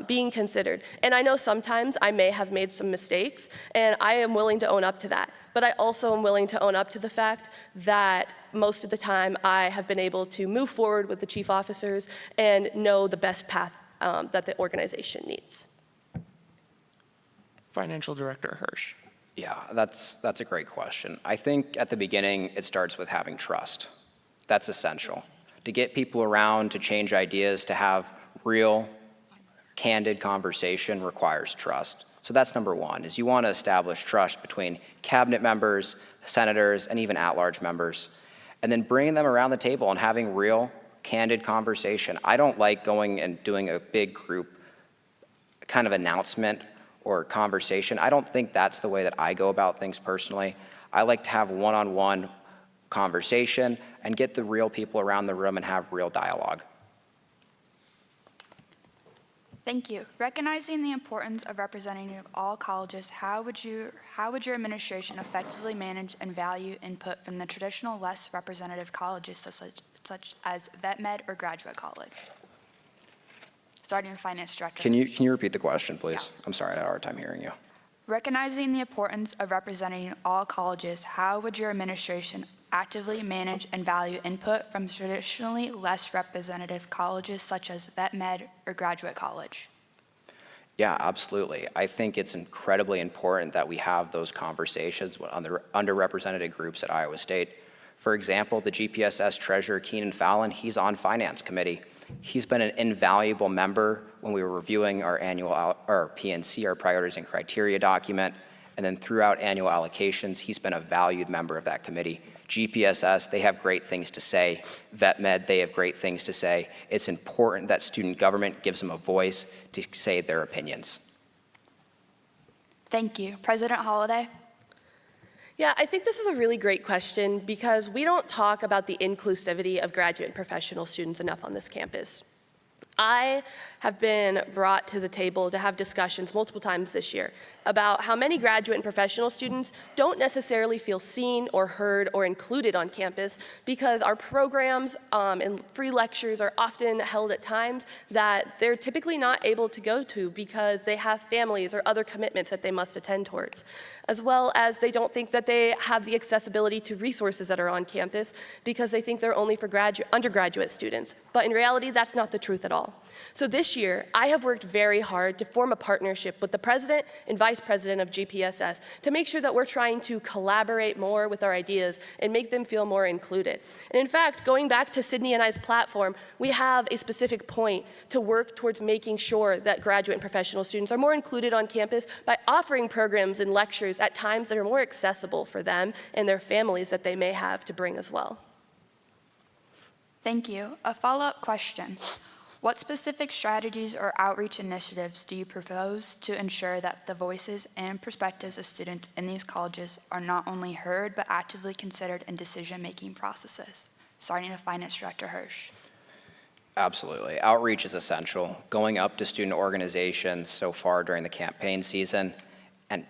being considered. And I know sometimes I may have made some mistakes, and I am willing to own up to that. But I also am willing to own up to the fact that most of the time I have been able to move forward with the chief officers and know the best path that the organization needs. Financial Director Hirsch. Yeah, that's a great question. I think at the beginning, it starts with having trust. That's essential. To get people around, to change ideas, to have real, candid conversation requires trust. So that's number one, is you want to establish trust between cabinet members, senators, and even at-large members, and then bringing them around the table and having real, candid conversation. I don't like going and doing a big group kind of announcement or conversation. I don't think that's the way that I go about things personally. I like to have one-on-one conversation and get the real people around the room and have real dialogue. Thank you. Recognizing the importance of representing all colleges, how would your administration effectively manage and value input from the traditional less representative colleges such as vet med or graduate college? Starting with Finance Director. Can you repeat the question, please? Yeah. I'm sorry, I had a hard time hearing you. Recognizing the importance of representing all colleges, how would your administration actively manage and value input from traditionally less representative colleges such as vet med or graduate college? Yeah, absolutely. I think it's incredibly important that we have those conversations with underrepresented groups at Iowa State. For example, the GPSS treasurer, Keenan Fallon, he's on Finance Committee. He's been an invaluable member when we were reviewing our PNC, our priorities and criteria document, and then throughout annual allocations, he's been a valued member of that committee. GPSS, they have great things to say. Vet Med, they have great things to say. It's important that student government gives them a voice to say their opinions. Thank you. President Holliday? Yeah, I think this is a really great question because we don't talk about the inclusivity of graduate and professional students enough on this campus. I have been brought to the table to have discussions multiple times this year about how many graduate and professional students don't necessarily feel seen or heard or included on campus because our programs and free lectures are often held at times that they're typically not able to go to because they have families or other commitments that they must attend towards, as well as they don't think that they have the accessibility to resources that are on campus because they think they're only for undergraduate students. But in reality, that's not the truth at all. So this year, I have worked very hard to form a partnership with the president and vice president of GPSS to make sure that we're trying to collaborate more with our ideas and make them feel more included. And in fact, going back to Sydney and I's platform, we have a specific point to work towards making sure that graduate and professional students are more included on campus by offering programs and lectures at times that are more accessible for them and their families that they may have to bring as well. Thank you. A follow-up question. What specific strategies or outreach initiatives do you propose to ensure that the voices and perspectives of students in these colleges are not only heard but actively considered in decision-making processes? Starting with Finance Director Hirsch. Absolutely. Outreach is essential. Going up to student organizations so far during the campaign season and,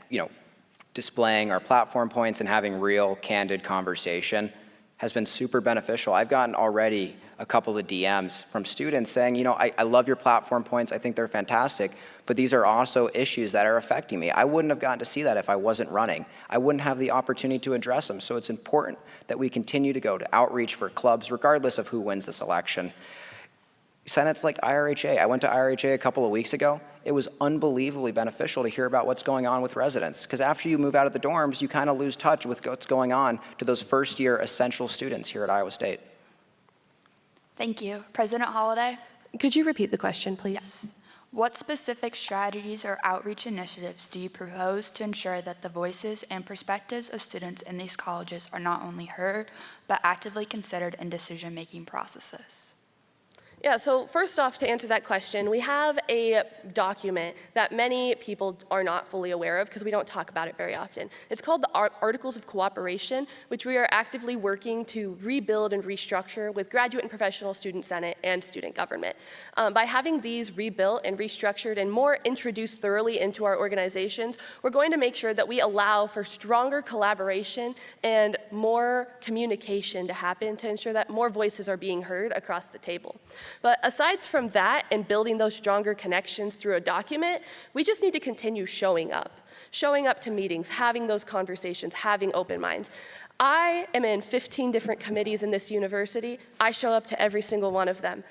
displaying our platform points and having real, candid conversation has been super beneficial. I've gotten already a couple of DMs from students saying, I love your platform points, I think they're fantastic, but these are also issues that are affecting me. I wouldn't have gotten to see that if I wasn't running. I wouldn't have the opportunity to address them, so it's important that we continue to go to outreach for clubs, regardless of who wins this election. Senates like IRHA, I went to IRHA a couple of weeks ago. It was unbelievably beneficial to hear about what's going on with residents, because after you move out of the dorms, you kind of lose touch with what's going on to those first-year essential students here at Iowa State. Thank you. President Holliday? Could you repeat the question, please? Yes. What specific strategies or outreach initiatives do you propose to ensure that the voices and perspectives of students in these colleges are not only heard, but actively considered in decision-making processes? Yeah, so first off, to answer that question, we have a document that many people are not fully aware of because we don't talk about it very often. It's called the Articles of Cooperation, which we are actively working to rebuild and restructure with Graduate and Professional Student Senate and student government. By having these rebuilt and restructured and more introduced thoroughly into our organizations, we're going to make sure that we allow for stronger collaboration and more communication to happen to ensure that more voices are being heard across the table. But aside from that and building those stronger connections through a document, we just need to continue showing up to meetings, having those conversations, having open minds. I am in 15 different committees in this university. I show up to every single one of them.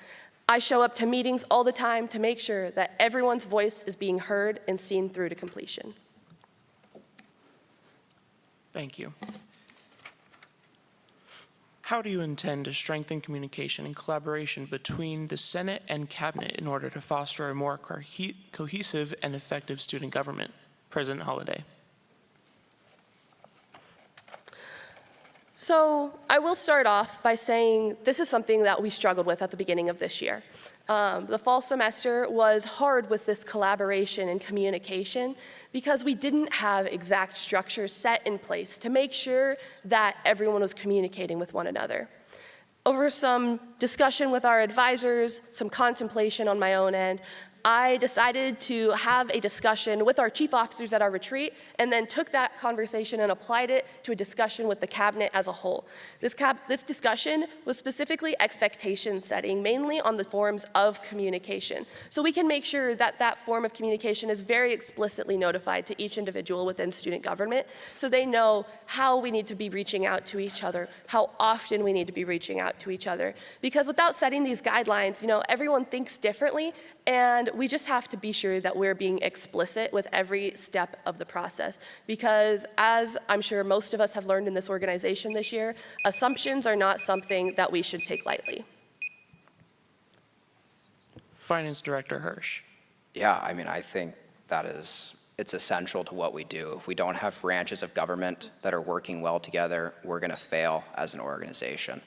I show up to meetings all the time to make sure that everyone's voice is being heard and seen through to completion. Thank you. How do you intend to strengthen communication and collaboration between the Senate and Cabinet in order to foster a more cohesive and effective student government? President Holliday. So I will start off by saying this is something that we struggled with at the beginning of this year. The fall semester was hard with this collaboration and communication because we didn't have exact structures set in place to make sure that everyone was communicating with one another. Over some discussion with our advisors, some contemplation on my own end, I decided to have a discussion with our chief officers at our retreat and then took that conversation and applied it to a discussion with the cabinet as a whole. This discussion was specifically expectation setting, mainly on the forms of communication. So we can make sure that that form of communication is very explicitly notified to each individual within student government so they know how we need to be reaching out to each other, how often we need to be reaching out to each other. Because without setting these guidelines, everyone thinks differently, and we just have to be sure that we're being explicit with every step of the process. Because as I'm sure most of us have learned in this organization this year, assumptions are not something that we should take lightly. Finance Director Hirsch. Yeah, I think it's essential to what we do. If we don't have branches of government that are working well together, we're going to fail as an organization.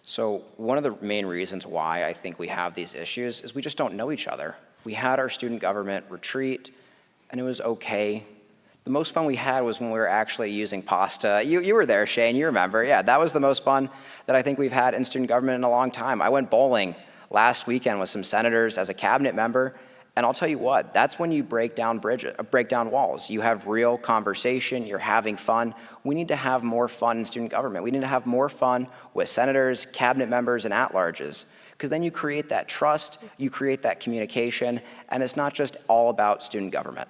So one of the main reasons why I think we have these issues is we just don't know each other. We had our student government retreat, and it was okay. The most fun we had was when we were actually using pasta. You were there, Shane, you remember. Yeah, that was the most fun that I think we've had in student government in a long time. I went bowling last weekend with some senators as a cabinet member, and I'll tell you what, that's when you break down walls. You have real conversation, you're having fun. We need to have more fun in student government. We need to have more fun with senators, cabinet members, and at-larges, because then you create that trust, you create that communication, and it's not just all about student government.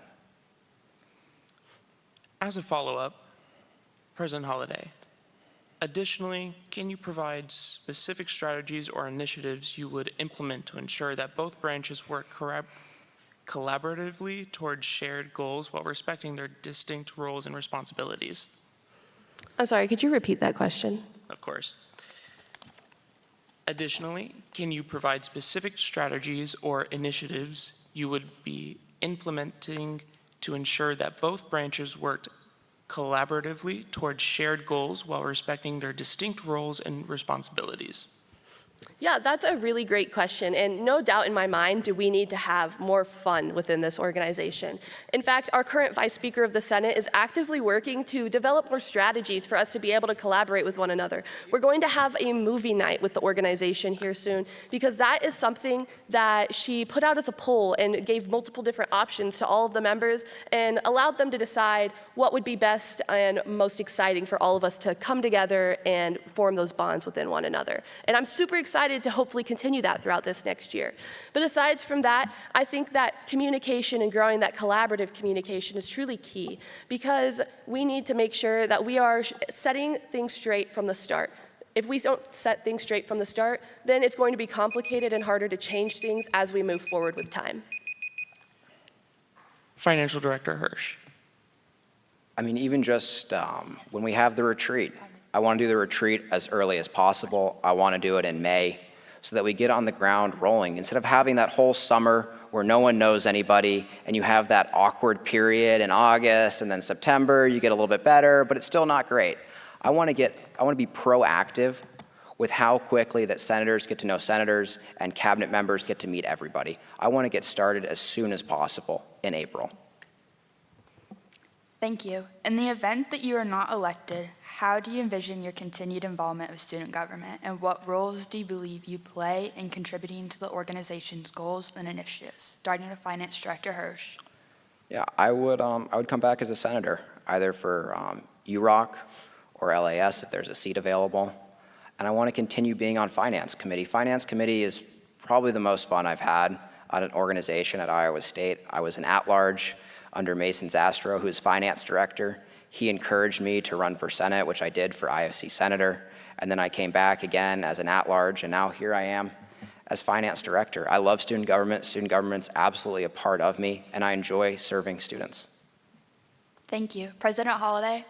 As a follow-up, President Holliday, additionally, can you provide specific strategies or initiatives you would implement to ensure that both branches work collaboratively towards shared goals while respecting their distinct roles and responsibilities? I'm sorry, could you repeat that question? Of course. Additionally, can you provide specific strategies or initiatives you would be implementing to ensure that both branches worked collaboratively towards shared goals while respecting their distinct roles and responsibilities? Yeah, that's a really great question, and no doubt in my mind do we need to have more fun within this organization. In fact, our current Vice Speaker of the Senate is actively working to develop more strategies for us to be able to collaborate with one another. We're going to have a movie night with the organization here soon, because that is something that she put out as a poll and gave multiple different options to all of the members and allowed them to decide what would be best and most exciting for all of us to come together and form those bonds within one another. And I'm super excited to hopefully continue that throughout this next year. But aside from that, I think that communication and growing that collaborative communication is truly key, because we need to make sure that we are setting things straight from the start. If we don't set things straight from the start, then it's going to be complicated and harder to change things as we move forward with time. Financial Director Hirsch. Even just when we have the retreat, I want to do the retreat as early as possible. I want to do it in May so that we get on the ground rolling. Instead of having that whole summer where no one knows anybody and you have that awkward period in August and then September, you get a little bit better, but it's still not great. I want to be proactive with how quickly that senators get to know senators and cabinet members get to meet everybody. I want to get started as soon as possible in April. Thank you. In the event that you are not elected, how do you envision your continued involvement with student government, and what roles do you believe you play in contributing to the organization's goals and initiatives? Starting with Finance Director Hirsch. Yeah, I would come back as a senator, either for UROC or LAS if there's a seat available. And I want to continue being on Finance Committee. Finance Committee is probably the most fun I've had at an organization at Iowa State. I was an at-large under Mason Zastro, who's finance director. He encouraged me to run for Senate, which I did for IFC Senator. And then I came back again as an at-large, and now here I am as finance director. I love student government. Student government's absolutely a part of me, and I enjoy serving students. Thank you. President Holliday?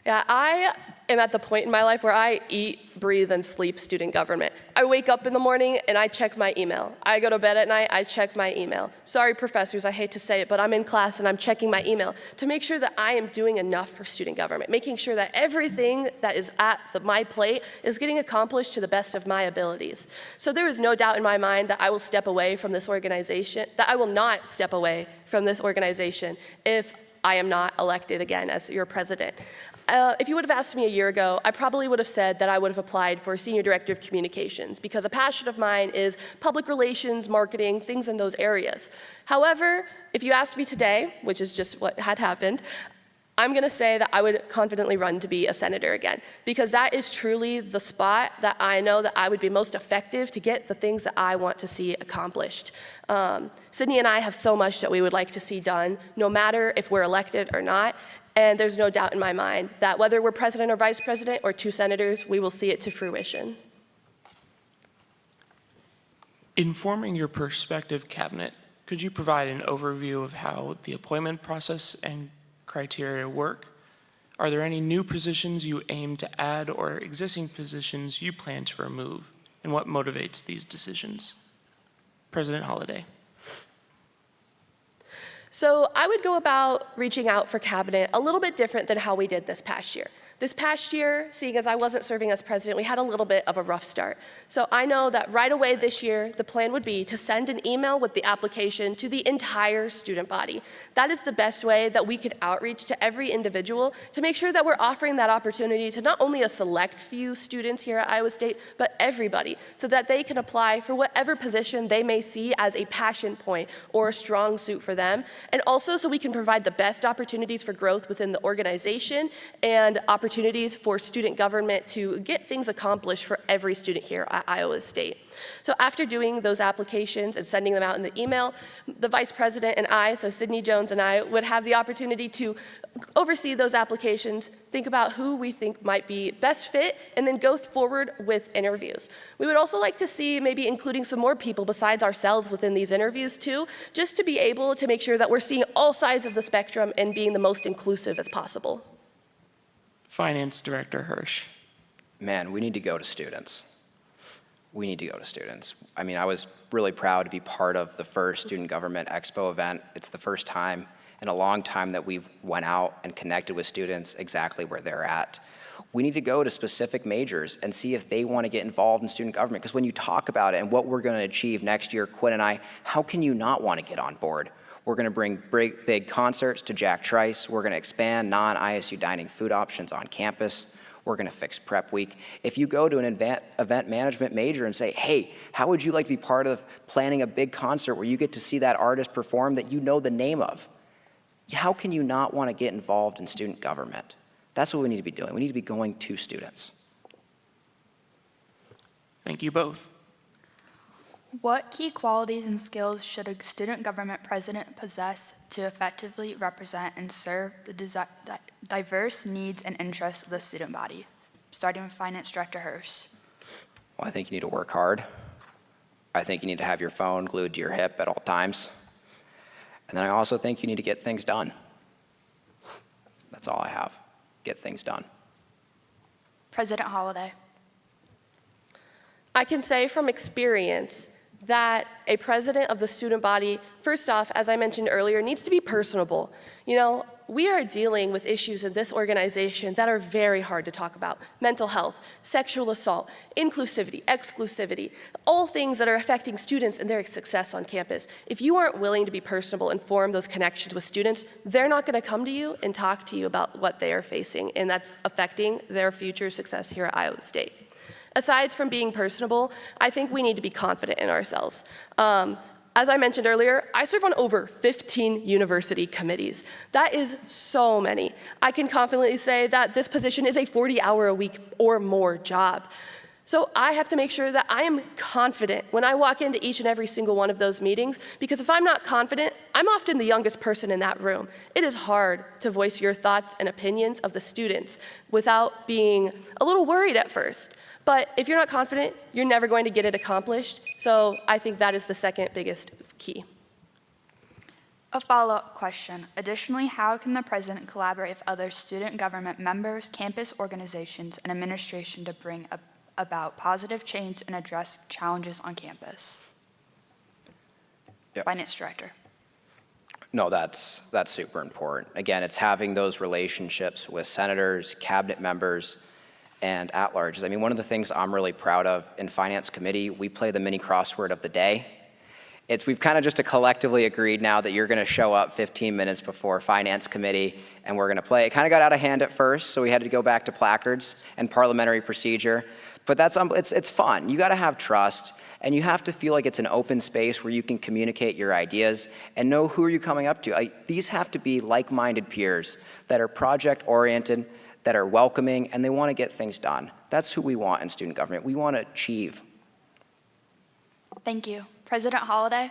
Yeah, I am at the point in my life where I eat, breathe, and sleep student government. I wake up in the morning and I check my email. I go to bed at night, I check my email. Sorry, professors, I hate to say it, but I'm in class and I'm checking my email to make sure that I am doing enough for student government, making sure that everything that is at my plate is getting accomplished to the best of my abilities. So there is no doubt in my mind that I will step away from this organization, that I will not step away from this organization if I am not elected again as your president. If you would have asked me a year ago, I probably would have said that I would have applied for Senior Director of Communications because a passion of mine is public relations, marketing, things in those areas. However, if you asked me today, which is just what had happened, I'm going to say that I would confidently run to be a senator again because that is truly the spot that I know that I would be most effective to get the things that I want to see accomplished. Sydney and I have so much that we would like to see done, no matter if we're elected or not. And there's no doubt in my mind that whether we're president or vice president or two senators, we will see it to fruition. In forming your prospective cabinet, could you provide an overview of how the appointment process and criteria work? Are there any new positions you aim to add or existing positions you plan to remove? And what motivates these decisions? President Holliday. So I would go about reaching out for cabinet a little bit different than how we did this past year. This past year, seeing as I wasn't serving as president, we had a little bit of a rough start. So I know that right away this year, the plan would be to send an email with the application to the entire student body. That is the best way that we could outreach to every individual to make sure that we're offering that opportunity to not only a select few students here at Iowa State, but everybody, so that they can apply for whatever position they may see as a passion point or a strong suit for them. And also so we can provide the best opportunities for growth within the organization and opportunities for student government to get things accomplished for every student here at Iowa State. So after doing those applications and sending them out in the email, the vice president and I, so Sydney Jones and I, would have the opportunity to oversee those applications, think about who we think might be best fit, and then go forward with interviews. We would also like to see maybe including some more people besides ourselves within these interviews too, just to be able to make sure that we're seeing all sides of the spectrum and being the most inclusive as possible. Finance Director Hirsch. Man, we need to go to students. We need to go to students. I mean, I was really proud to be part of the first Student Government Expo event. It's the first time in a long time that we've went out and connected with students exactly where they're at. We need to go to specific majors and see if they want to get involved in student government. Because when you talk about it and what we're going to achieve next year, Quinn and I, how can you not want to get on board? We're going to bring big concerts to Jack Trice. We're going to expand non-ISU dining food options on campus. We're going to fix prep week. If you go to an event management major and say, hey, how would you like to be part of planning a big concert where you get to see that artist perform that you know the name of? How can you not want to get involved in student government? That's what we need to be doing. We need to be going to students. Thank you both. What key qualities and skills should a student government president possess to effectively represent and serve the diverse needs and interests of the student body? Starting with Finance Director Hirsch. Well, I think you need to work hard. I think you need to have your phone glued to your hip at all times. And then I also think you need to get things done. That's all I have. Get things done. President Holliday. I can say from experience that a president of the student body, first off, as I mentioned earlier, needs to be personable. You know, we are dealing with issues in this organization that are very hard to talk about. Mental health, sexual assault, inclusivity, exclusivity, all things that are affecting students and their success on campus. If you aren't willing to be personable and form those connections with students, they're not going to come to you and talk to you about what they are facing, and that's affecting their future success here at Iowa State. Aside from being personable, I think we need to be confident in ourselves. As I mentioned earlier, I serve on over 15 university committees. That is so many. I can confidently say that this position is a 40-hour-a-week or more job. So I have to make sure that I am confident when I walk into each and every single one of those meetings, because if I'm not confident, I'm often the youngest person in that room. It is hard to voice your thoughts and opinions of the students without being a little worried at first. But if you're not confident, you're never going to get it accomplished. So I think that is the second biggest key. A follow-up question. Additionally, how can the president collaborate with other student government members, campus organizations, and administration to bring about positive change and address challenges on campus? Yep. Finance Director. No, that's super important. Again, it's having those relationships with senators, cabinet members, and at-larges. I mean, one of the things I'm really proud of in Finance Committee, we play the mini crossword of the day. We've kind of just collectively agreed now that you're going to show up 15 minutes before Finance Committee and we're going to play. It kind of got out of hand at first, so we had to go back to placards and parliamentary procedure. But it's fun. You got to have trust, and you have to feel like it's an open space where you can communicate your ideas and know who are you coming up to. These have to be like-minded peers that are project-oriented, that are welcoming, and they want to get things done. That's who we want in student government. We want to achieve. Thank you. President Holliday?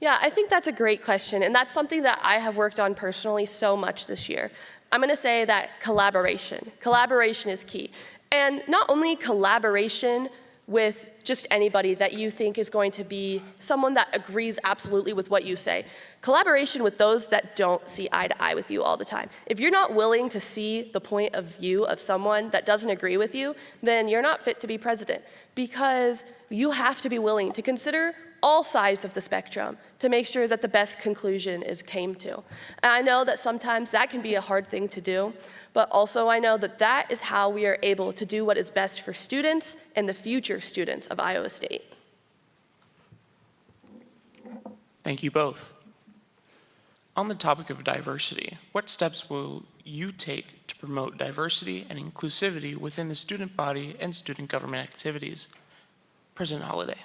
Yeah, I think that's a great question, and that's something that I have worked on personally so much this year. I'm going to say that collaboration. Collaboration is key. And not only collaboration with just anybody that you think is going to be someone that agrees absolutely with what you say. Collaboration with those that don't see eye to eye with you all the time. If you're not willing to see the point of view of someone that doesn't agree with you, then you're not fit to be president, because you have to be willing to consider all sides of the spectrum to make sure that the best conclusion is came to. And I know that sometimes that can be a hard thing to do, but also I know that that is how we are able to do what is best for students and the future students of Iowa State. Thank you both. On the topic of diversity, what steps will you take to promote diversity and inclusivity within the student body and student government activities? President Holliday.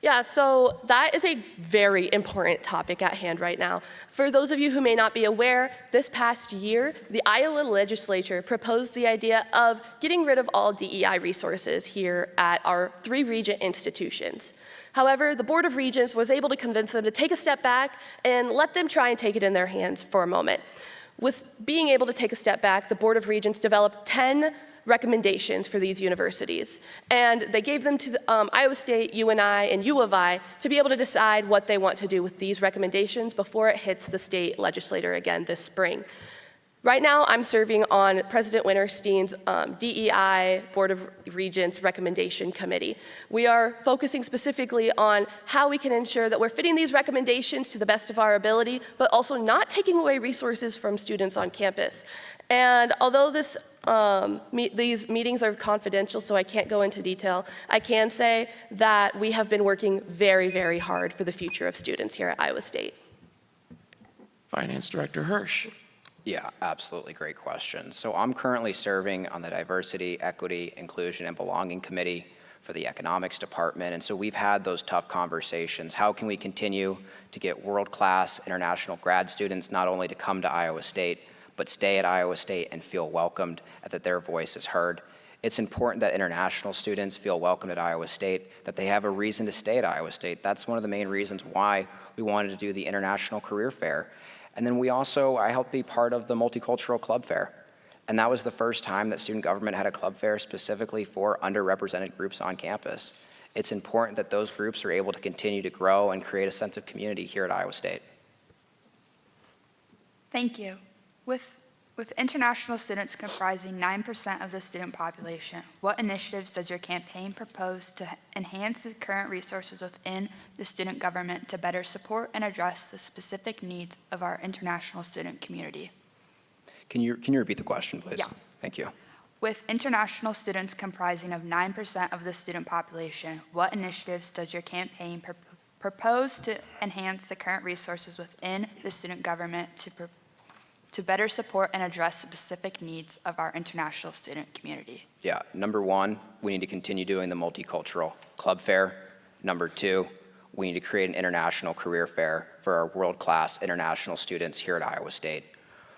Yeah, so that is a very important topic at hand right now. For those of you who may not be aware, this past year, the Iowa legislature proposed the idea of getting rid of all DEI resources here at our 3 regent institutions. However, the Board of Regents was able to convince them to take a step back and let them try and take it in their hands for a moment. With being able to take a step back, the Board of Regents developed 10 recommendations for these universities. And they gave them to Iowa State, UNI, and U of I to be able to decide what they want to do with these recommendations before it hits the state legislature again this spring. Right now, I'm serving on President Winterstein's DEI Board of Regents Recommendation Committee. We are focusing specifically on how we can ensure that we're fitting these recommendations to the best of our ability, but also not taking away resources from students on campus. And although these meetings are confidential, so I can't go into detail, I can say that we have been working very, very hard for the future of students here at Iowa State. Finance Director Hirsch. Yeah, absolutely great question. So I'm currently serving on the Diversity, Equity, Inclusion, and Belonging Committee for the Economics Department. And so we've had those tough conversations. How can we continue to get world-class international grad students not only to come to Iowa State, but stay at Iowa State and feel welcomed and that their voice is heard? It's important that international students feel welcomed at Iowa State, that they have a reason to stay at Iowa State. That's one of the main reasons why we wanted to do the International Career Fair. And then I helped be part of the Multicultural Club Fair. And that was the first time that student government had a club fair specifically for underrepresented groups on campus. It's important that those groups are able to continue to grow and create a sense of community here at Iowa State. Thank you. With international students comprising 9% of the student population, what initiatives does your campaign propose to enhance the current resources within the student government to better support and address the specific needs of our international student community? Can you repeat the question, please? Yeah. Thank you. With international students comprising of 9% of the student population, what initiatives does your campaign propose to enhance the current resources within the student government to better support and address specific needs of our international student community? Yeah, number 1, we need to continue doing the Multicultural Club Fair. Number 2, we need to create an international career fair for our world-class international students here at Iowa State.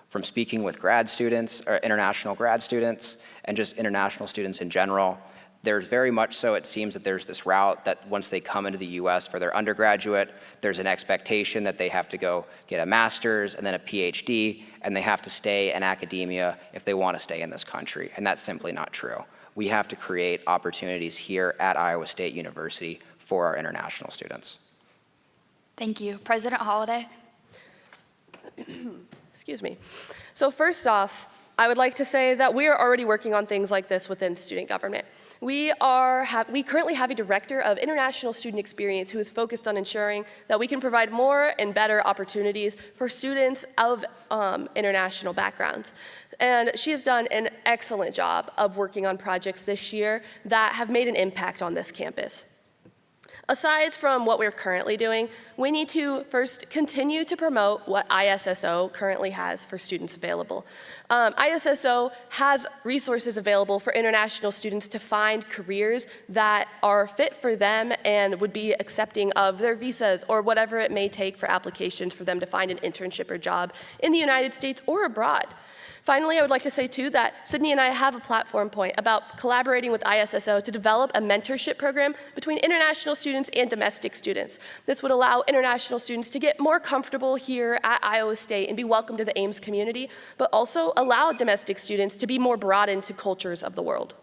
From speaking with grad students, or international grad students, and just international students in general, There's very much so, it seems that there's this route that once they come into the U.S. for their undergraduate, there's an expectation that they have to go get a master's and then a PhD, and they have to stay in academia if they want to stay in this country, and that's simply not true. We have to create opportunities here at Iowa State University for our international students. Thank you. President Holliday? Excuse me. So first off, I would like to say that we are already working on things like this within student government. We currently have a director of international student experience who is focused on ensuring that we can provide more and better opportunities for students of international backgrounds. And she has done an excellent job of working on projects this year that have made an impact on this campus. Aside from what we're currently doing, we need to first continue to promote what ISSO currently has for students available. ISSO has resources available for international students to find careers that are fit for them and would be accepting of their visas or whatever it may take for applications for them to find an internship or job in the United States or abroad. Finally, I would like to say, too, that Sydney and I have a platform point about collaborating with ISSO to develop a mentorship program between international students and domestic students. This would allow international students to get more comfortable here at Iowa State and be welcome to the Ames community, but also allow domestic students to be more broadened to cultures of the world.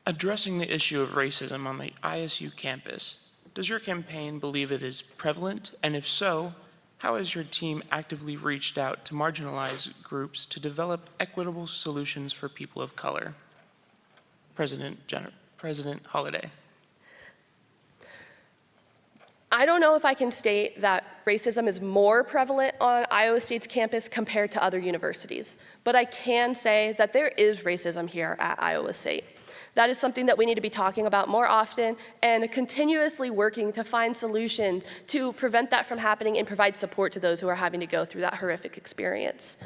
Addressing the issue of racism on the ISU campus, does your campaign believe it is prevalent? And if so, how has your team actively reached out to marginalized groups to develop equitable solutions for people of color? President Holliday. I don't know if I can state that racism is more prevalent on Iowa State's campus compared to other universities, but I can say that there is racism here at Iowa State. That is something that we need to be talking about more often and continuously working to find solutions to prevent that from happening and provide support to those who are having to go through that horrific experience.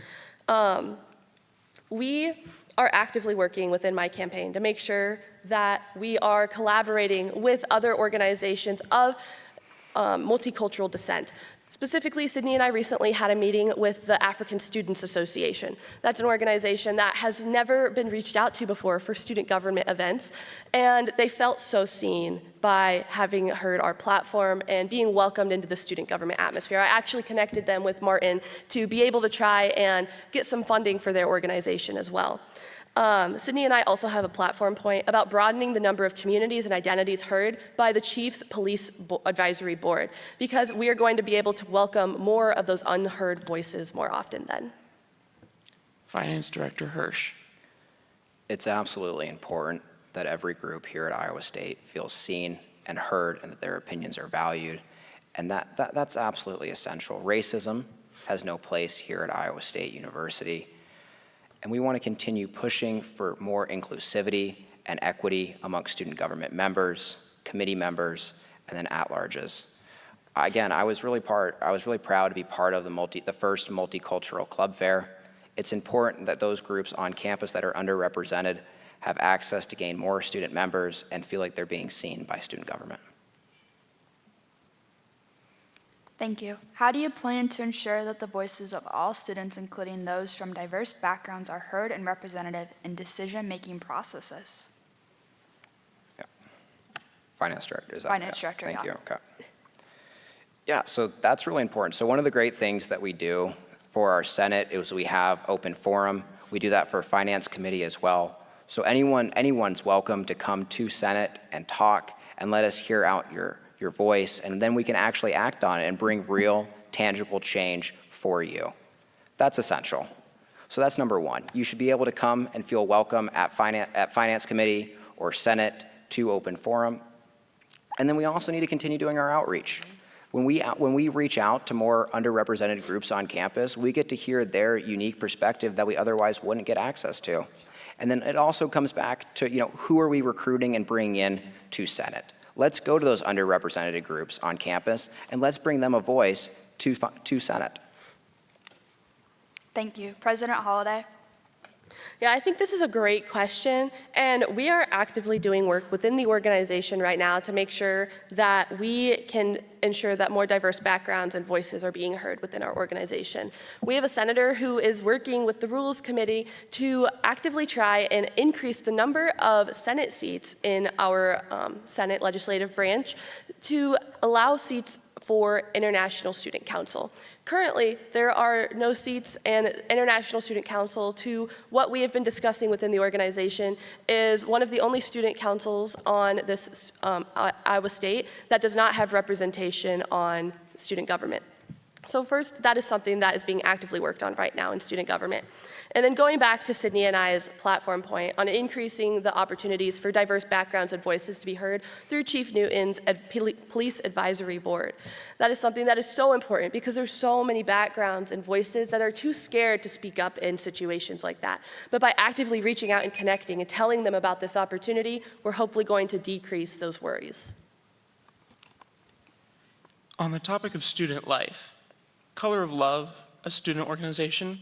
We are actively working within my campaign to make sure that we are collaborating with other organizations of multicultural descent. Specifically, Sydney and I recently had a meeting with the African Students Association. That's an organization that has never been reached out to before for student government events, and they felt so seen by having heard our platform and being welcomed into the student government atmosphere. I actually connected them with Martin to be able to try and get some funding for their organization as well. Sydney and I also have a platform point about broadening the number of communities and identities heard by the Chiefs Police Advisory Board, because we are going to be able to welcome more of those unheard voices more often then. Finance Director Hirsch. It's absolutely important that every group here at Iowa State feels seen and heard and that their opinions are valued, and that's absolutely essential. Racism has no place here at Iowa State University. And we want to continue pushing for more inclusivity and equity amongst student government members, committee members, and then at-larges. Again, I was really proud to be part of the first multicultural club fair. It's important that those groups on campus that are underrepresented have access to gain more student members and feel like they're being seen by student government. Thank you. How do you plan to ensure that the voices of all students, including those from diverse backgrounds, are heard and representative in decision-making processes? Yeah. Finance Director, is that? Finance Director, Thank yeah. you, okay. Yeah, so that's really important. So one of the great things that we do for our Senate is we have open forum. We do that for Finance Committee as well. So anyone's welcome to come to Senate and talk and let us hear out your voice, and then we can actually act on it and bring real, tangible change for you. That's essential. So that's number one. You should be able to come and feel welcome at Finance Committee or Senate to open forum. And then we also need to continue doing our outreach. When we reach out to more underrepresented groups on campus, we get to hear their unique perspective that we otherwise wouldn't get access to. And then it also comes back to, who are we recruiting and bringing in to Senate? Let's go to those underrepresented groups on campus, and let's bring them a voice to Senate. Thank you. President Holliday. Yeah, I think this is a great question, and we are actively doing work within the organization right now to make sure that we can ensure that more diverse backgrounds and voices are being heard within our organization. We have a senator who is working with the Rules Committee to actively try and increase the number of Senate seats in our Senate legislative branch to allow seats for International Student Council. Currently, there are no seats, and International Student Council, to what we have been discussing within the organization, is one of the only student councils on this Iowa State that does not have representation on student government. So first, that is something that is being actively worked on right now in student government. And then going back to Sydney and I's platform point on increasing the opportunities for diverse backgrounds and voices to be heard through Chief Newton's Police Advisory Board. That is something that is so important because there's so many backgrounds and voices that are too scared to speak up in situations like that. But by actively reaching out and connecting and telling them about this opportunity, we're hopefully going to decrease those worries. On the topic of student life, Color of Love, a student organization,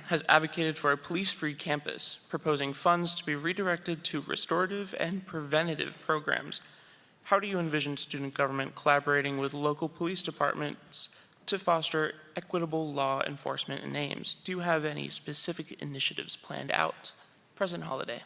has advocated for a police-free campus, proposing funds to be redirected to restorative and preventative programs. How do you envision student government collaborating with local police departments to foster equitable law enforcement in Ames? Do you have any specific initiatives planned out? President Holliday.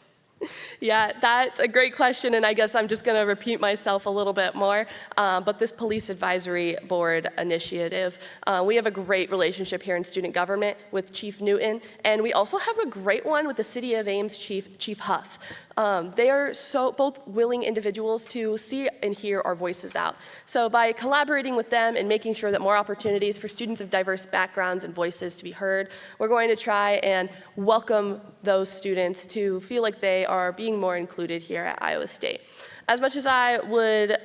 Yeah, that's a great question, and I guess I'm just going to repeat myself a little bit more. But this Police Advisory Board initiative, we have a great relationship here in student government with Chief Newton, and we also have a great one with the City of Ames Chief Huff. They are both willing individuals to see and hear our voices out. So by collaborating with them and making sure that more opportunities for students of diverse backgrounds and voices to be heard, we're going to try and welcome those students to feel like they are being more included here at Iowa State. As much as I would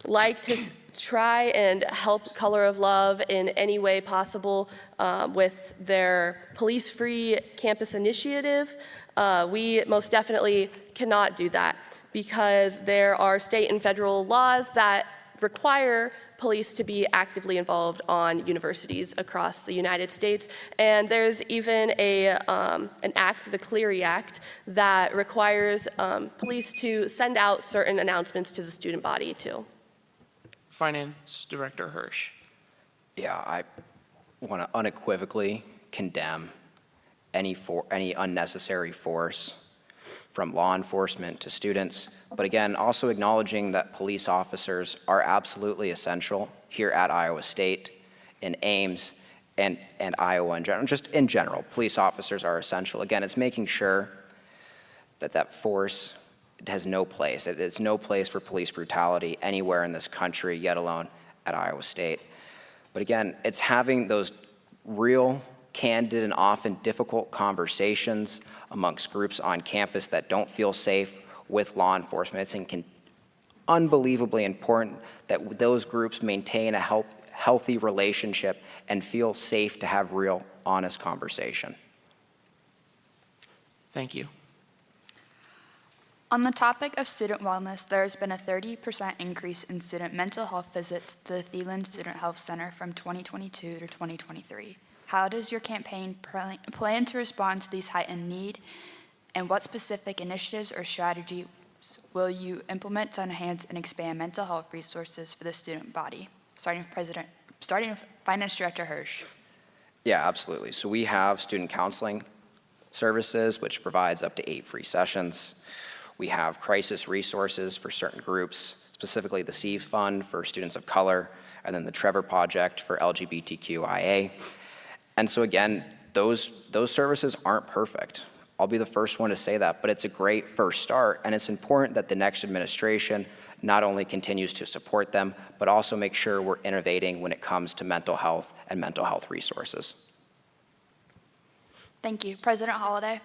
like to try and help Color of Love in any way possible with their police-free campus initiative, we most definitely cannot do that because there are state and federal laws that require police to be actively involved on universities across the United States. And there's even an act, the Clery Act, that requires police to send out certain announcements to the student body too. Finance Director Hirsch. Yeah, I want to unequivocally condemn any unnecessary force from law enforcement to students, but again, also acknowledging that police officers are absolutely essential here at Iowa State, in Ames, and Iowa in general. Just in general, police officers are essential. Again, it's making sure that that force has no place. It's no place for police brutality anywhere in this country, yet alone at Iowa State. But again, it's having those real, candid, and often difficult conversations amongst groups on campus that don't feel safe with law enforcement. It's unbelievably important that those groups maintain a healthy relationship and feel safe to have real, honest conversation. Thank you. On the topic of student wellness, there has been a 30% increase in student mental health visits to the Thielen Student Health Center from 2022 to 2023. How does your campaign plan to respond to these heightened need, and what specific initiatives or strategies will you implement to enhance and expand mental health resources for the student body? Starting with Finance Director Hirsch. Yeah, absolutely. So we have student counseling services, which provides up to 8 free sessions. We have crisis resources for certain groups, specifically the SEEVE Fund for students of color, and then the Trevor Project for LGBTQIA. And so again, those services aren't perfect. I'll be the first one to say that, but it's a great first start, and it's important that the next administration not only continues to support them, but also make sure we're innovating when it comes to mental health and mental health resources. Thank you. President Holliday.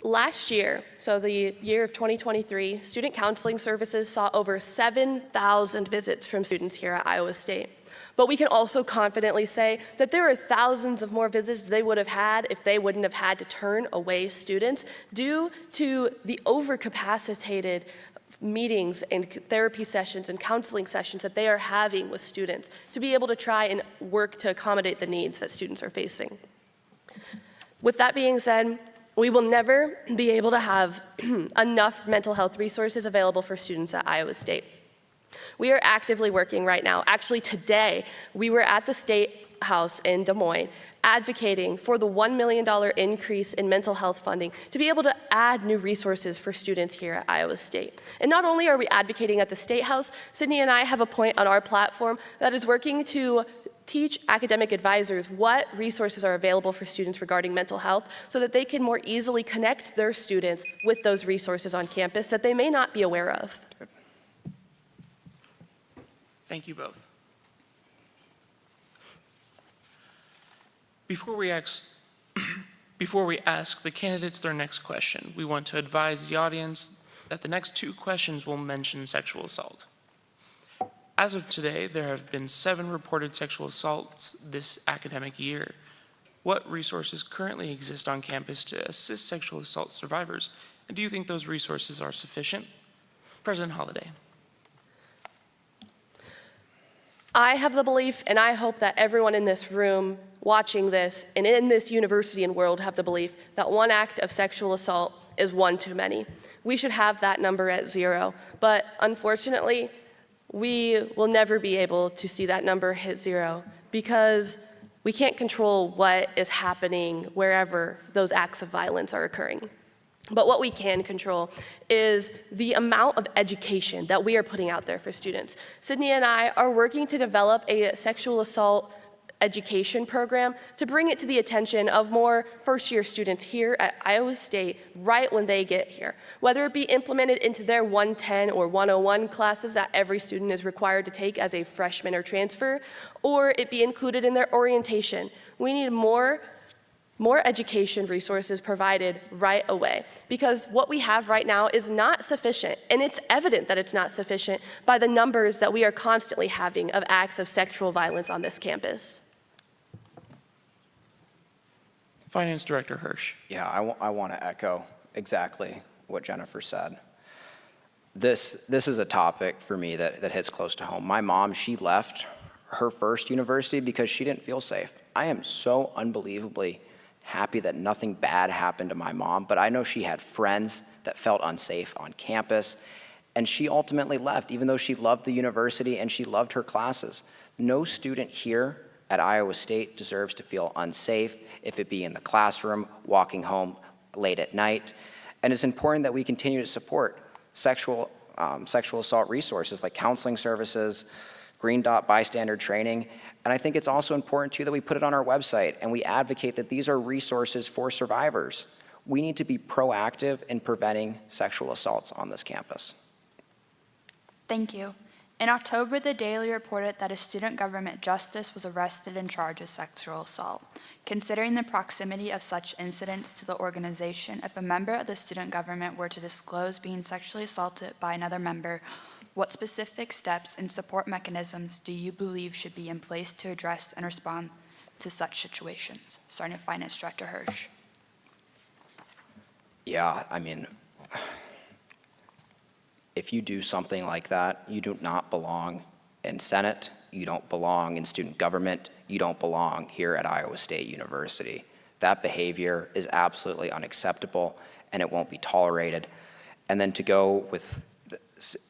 Last year, so the year of 2023, student counseling services saw over 7,000 visits from students here at Iowa State. But we can also confidently say that there are thousands of more visits they would have had if they wouldn't have had to turn away students due to the overcapacitated meetings and therapy sessions and counseling sessions that they are having with students to be able to try and work to accommodate the needs that students are facing. With that being said, we will never be able to have enough mental health resources available for students at Iowa State. We are actively working right now. Actually, today, we were at the State House in Des Moines advocating for the $1 million increase in mental health funding to be able to add new resources for students here at Iowa State. And not only are we advocating at the State House, Sydney and I have a point on our platform that is working to teach academic advisors what resources are available for students regarding mental health so that they can more easily connect their students with those resources on campus that they may not be aware of. Thank you both. Before we ask the candidates their next question, we want to advise the audience that the next 2 questions will mention sexual assault. As of today, there have been 7 reported sexual assaults this academic year. What resources currently exist on campus to assist sexual assault survivors? And do you think those resources are sufficient? President Holliday. I have the belief, and I hope that everyone in this room watching this and in this university and world have the belief that one act of sexual assault is one too many. We should have that number at 0, but unfortunately, we will never be able to see that number hit 0 because we can't control what is happening wherever those acts of violence are occurring. But what we can control is the amount of education that we are putting out there for students. Sydney and I are working to develop a sexual assault education program to bring it to the attention of more first-year students here at Iowa State right when they get here. Whether it be implemented into their 110 or 101 classes that every student is required to take as a freshman or transfer, or it be included in their orientation. We need more education resources provided right away because what we have right now is not sufficient, and it's evident that it's not sufficient by the numbers that we are constantly having of acts of sexual violence on this campus. Finance Director Hirsch. Yeah, I want to echo exactly what Jennifer said. This is a topic for me that hits close to home. My mom, she left her first university because she didn't feel safe. I am so unbelievably happy that nothing bad happened to my mom, but I know she had friends that felt unsafe on campus, and she ultimately left, even though she loved the university and she loved her classes. No student here at Iowa State deserves to feel unsafe, if it be in the classroom, walking home late at night. And it's important that we continue to support sexual assault resources like counseling services, Green Dot bystander training. And I think it's also important too that we put it on our website and we advocate that these are resources for survivors. We need to be proactive in preventing sexual assaults on this campus. Thank you. In October, the Daily reported that a student government justice was arrested and charged with sexual assault. Considering the proximity of such incidents to the organization, if a member of the student government were to disclose being sexually assaulted by another member, what specific steps and support mechanisms do you believe should be in place to address and respond to such situations? Starting with Finance Director Hirsch. Yeah, I mean, if you do something like that, you do not belong in Senate, you don't belong in student government, you don't belong here at Iowa State University. That behavior is absolutely unacceptable and it won't be tolerated. And then to go with,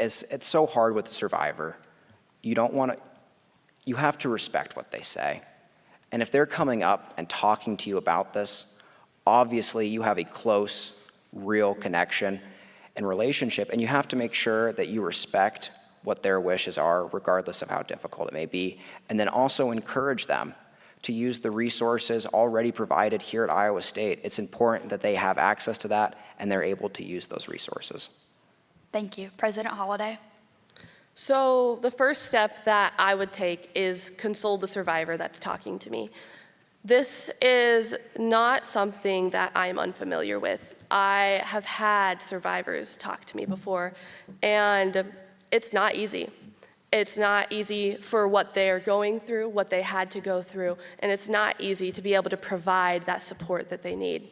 it's so hard with the survivor. You have to respect what they say. And if they're coming up and talking to you about this, obviously you have a close, real connection and relationship, and you have to make sure that you respect what their wishes are, regardless of how difficult it may be, and then also encourage them to use the resources already provided here at Iowa State. It's important that they have access to that and they're able to use those resources. Thank you. President Holliday. So the first step that I would take is console the survivor that's talking to me. This is not something that I'm unfamiliar with. I have had survivors talk to me before, and it's not easy. It's not easy for what they're going through, what they had to go through, and it's not easy to be able to provide that support that they need.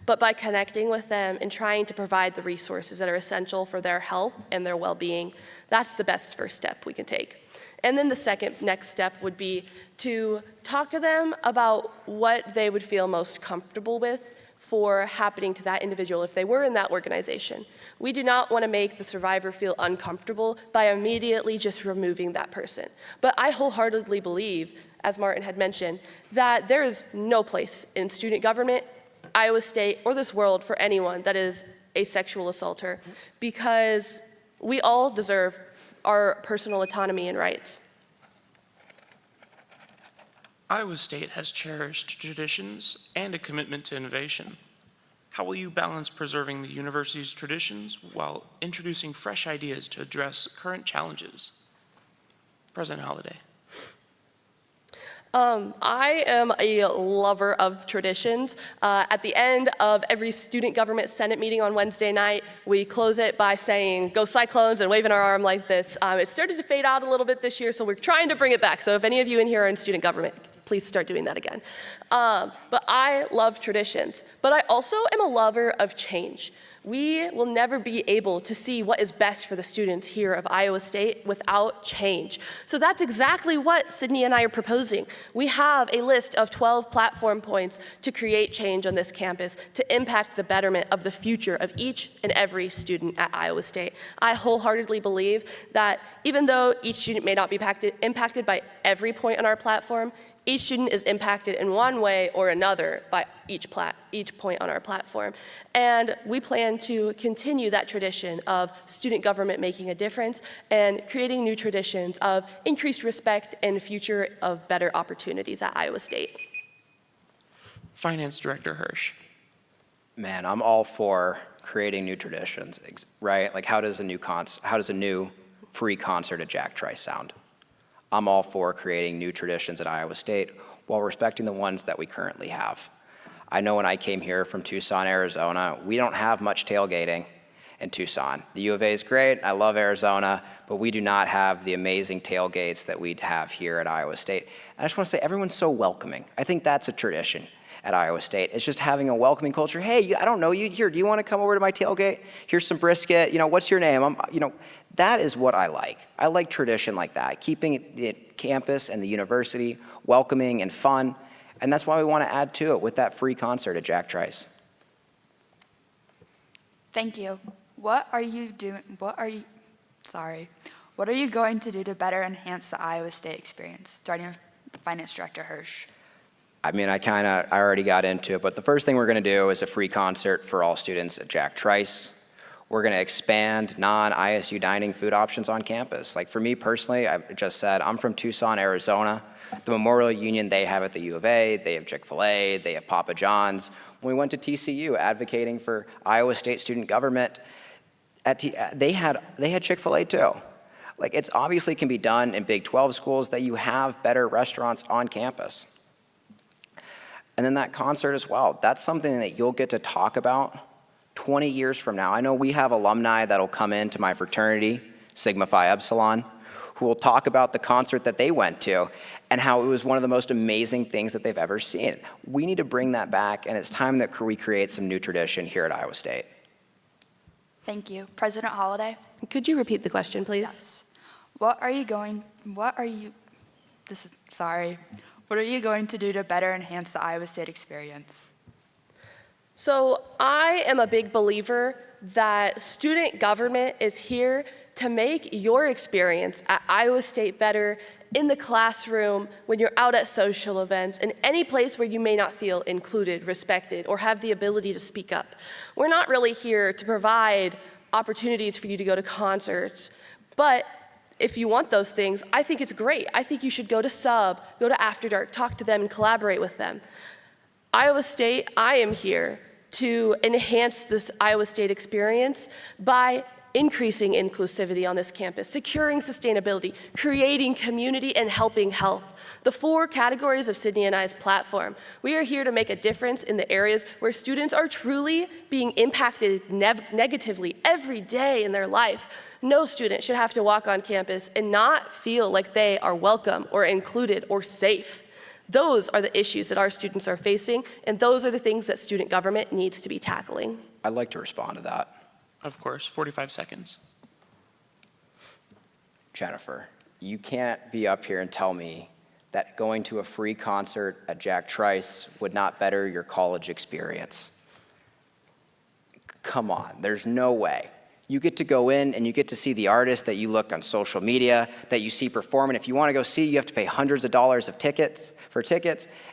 But by connecting with them and trying to provide the resources that are essential for their health and their well-being, that's the best first step we can take. And then the next step would be to talk to them about what they would feel most comfortable with for happening to that individual if they were in that organization. We do not want to make the survivor feel uncomfortable by immediately just removing that person. But I wholeheartedly believe, as Martin had mentioned, that there is no place in student government, Iowa State, or this world for anyone that is a sexual assaulter, because we all deserve our personal autonomy and rights. Iowa State has cherished traditions and a commitment to innovation. How will you balance preserving the university's traditions while introducing fresh ideas to address current challenges? President Holliday. I am a lover of traditions. At the end of every student government Senate meeting on Wednesday night, we close it by saying, "Go Cyclones," and waving our arm like this. It started to fade out a little bit this year, so we're trying to bring it back. So if any of you in here are in student government, please start doing that again. But I love traditions, but I also am a lover of change. We will never be able to see what is best for the students here of Iowa State without change. So that's exactly what Sydney and I are proposing. We have a list of 12 platform points to create change on this campus to impact the betterment of the future of each and every student at Iowa State. I wholeheartedly believe that even though each student may not be impacted by every point on our platform, each student is impacted in one way or another by each point on our platform. And we plan to continue that tradition of student government making a difference and creating new traditions of increased respect and future of better opportunities at Iowa State. Finance Director Hirsch. Man, I'm all for creating new traditions, right? Like how does a new free concert at Jack Trice sound? I'm all for creating new traditions at Iowa State while respecting the ones that we currently have. I know when I came here from Tucson, Arizona, we don't have much tailgating in Tucson. The U of A is great, I love Arizona, but we do not have the amazing tailgates that we'd have here at Iowa State. And I just want to say everyone's so welcoming. I think that's a tradition at Iowa State. It's just having a welcoming culture. Hey, I don't know you here. Do you want to come over to my tailgate? Here's some brisket. What's your name? That is what I like. I like tradition like that, keeping the campus and the university welcoming and fun. And that's why we want to add to it with that free concert at Jack Trice. Thank you. What are you going to do to better enhance the Iowa State experience? Starting with Finance Director Hirsch. I mean, I already got into it, but the first thing we're going to do is a free concert for all students at Jack Trice. We're going to expand non-ISU dining food options on campus. Like for me personally, I just said, I'm from Tucson, Arizona. The Memorial Union they have at the U of A, they have Chick-fil-A, they have Papa John's. When we went to TCU advocating for Iowa State student government, they had Chick-fil-A too. Like it's obviously can be done in Big 12 schools that you have better restaurants on campus. And then that concert as well, that's something that you'll get to talk about 20 years from now. I know we have alumni that'll come into my fraternity, Sigma Phi Epsilon, who will talk about the concert that they went to and how it was one of the most amazing things that they've ever seen. We need to bring that back, and it's time that we create some new tradition here at Iowa State. Thank you. President Holliday? Could you repeat the question, please? Yes. What are you going to do to better enhance the Iowa State experience? So I am a big believer that student government is here to make your experience at Iowa State better in the classroom, when you're out at social events, in any place where you may not feel included, respected, or have the ability to speak up. We're not really here to provide opportunities for you to go to concerts, but if you want those things, I think it's great. I think you should go to Sub, go to After Dark, talk to them and collaborate with them. Iowa State, I am here to enhance this Iowa State experience by increasing inclusivity on this campus, securing sustainability, creating community, and helping health. The 4 categories of Sydney and I's platform. We are here to make a difference in the areas where students are truly being impacted negatively every day in their life. No student should have to walk on campus and not feel like they are welcome or included or safe. Those are the issues that our students are facing, and those are the things that student government needs to be tackling. I'd like to respond to that. Of course, 45 seconds. Jennifer, you can't be up here and tell me that going to a free concert at Jack Trice would not better your college experience. Come on, there's no way. You get to go in and you get to see the artist that you look on social media, that you see perform, and if you want to go see, you have to pay hundreds of dollars of tickets,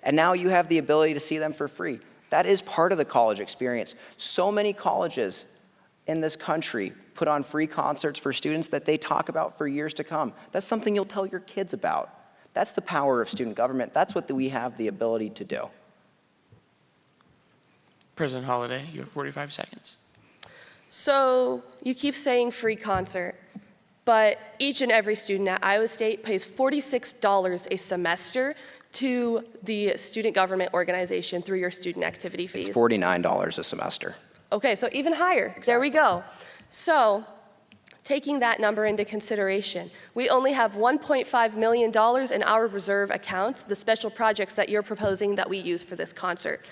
and now you have the ability to see them for free. That is part of the college experience. So many colleges in this country put on free concerts for students that they talk about for years to come. That's something you'll tell your kids about. That's the power of student government. That's what we have the ability to do. President Holliday, you have 45 seconds. So you keep saying free concert, but each and every student at Iowa State pays $46 a semester to the student government organization through your student activity fees. It's $49 a semester. Okay, so even higher. Exactly. There we go. So taking that number into consideration, we only have $1.5 million in our reserve accounts, the special projects that you're proposing that we use for this concert.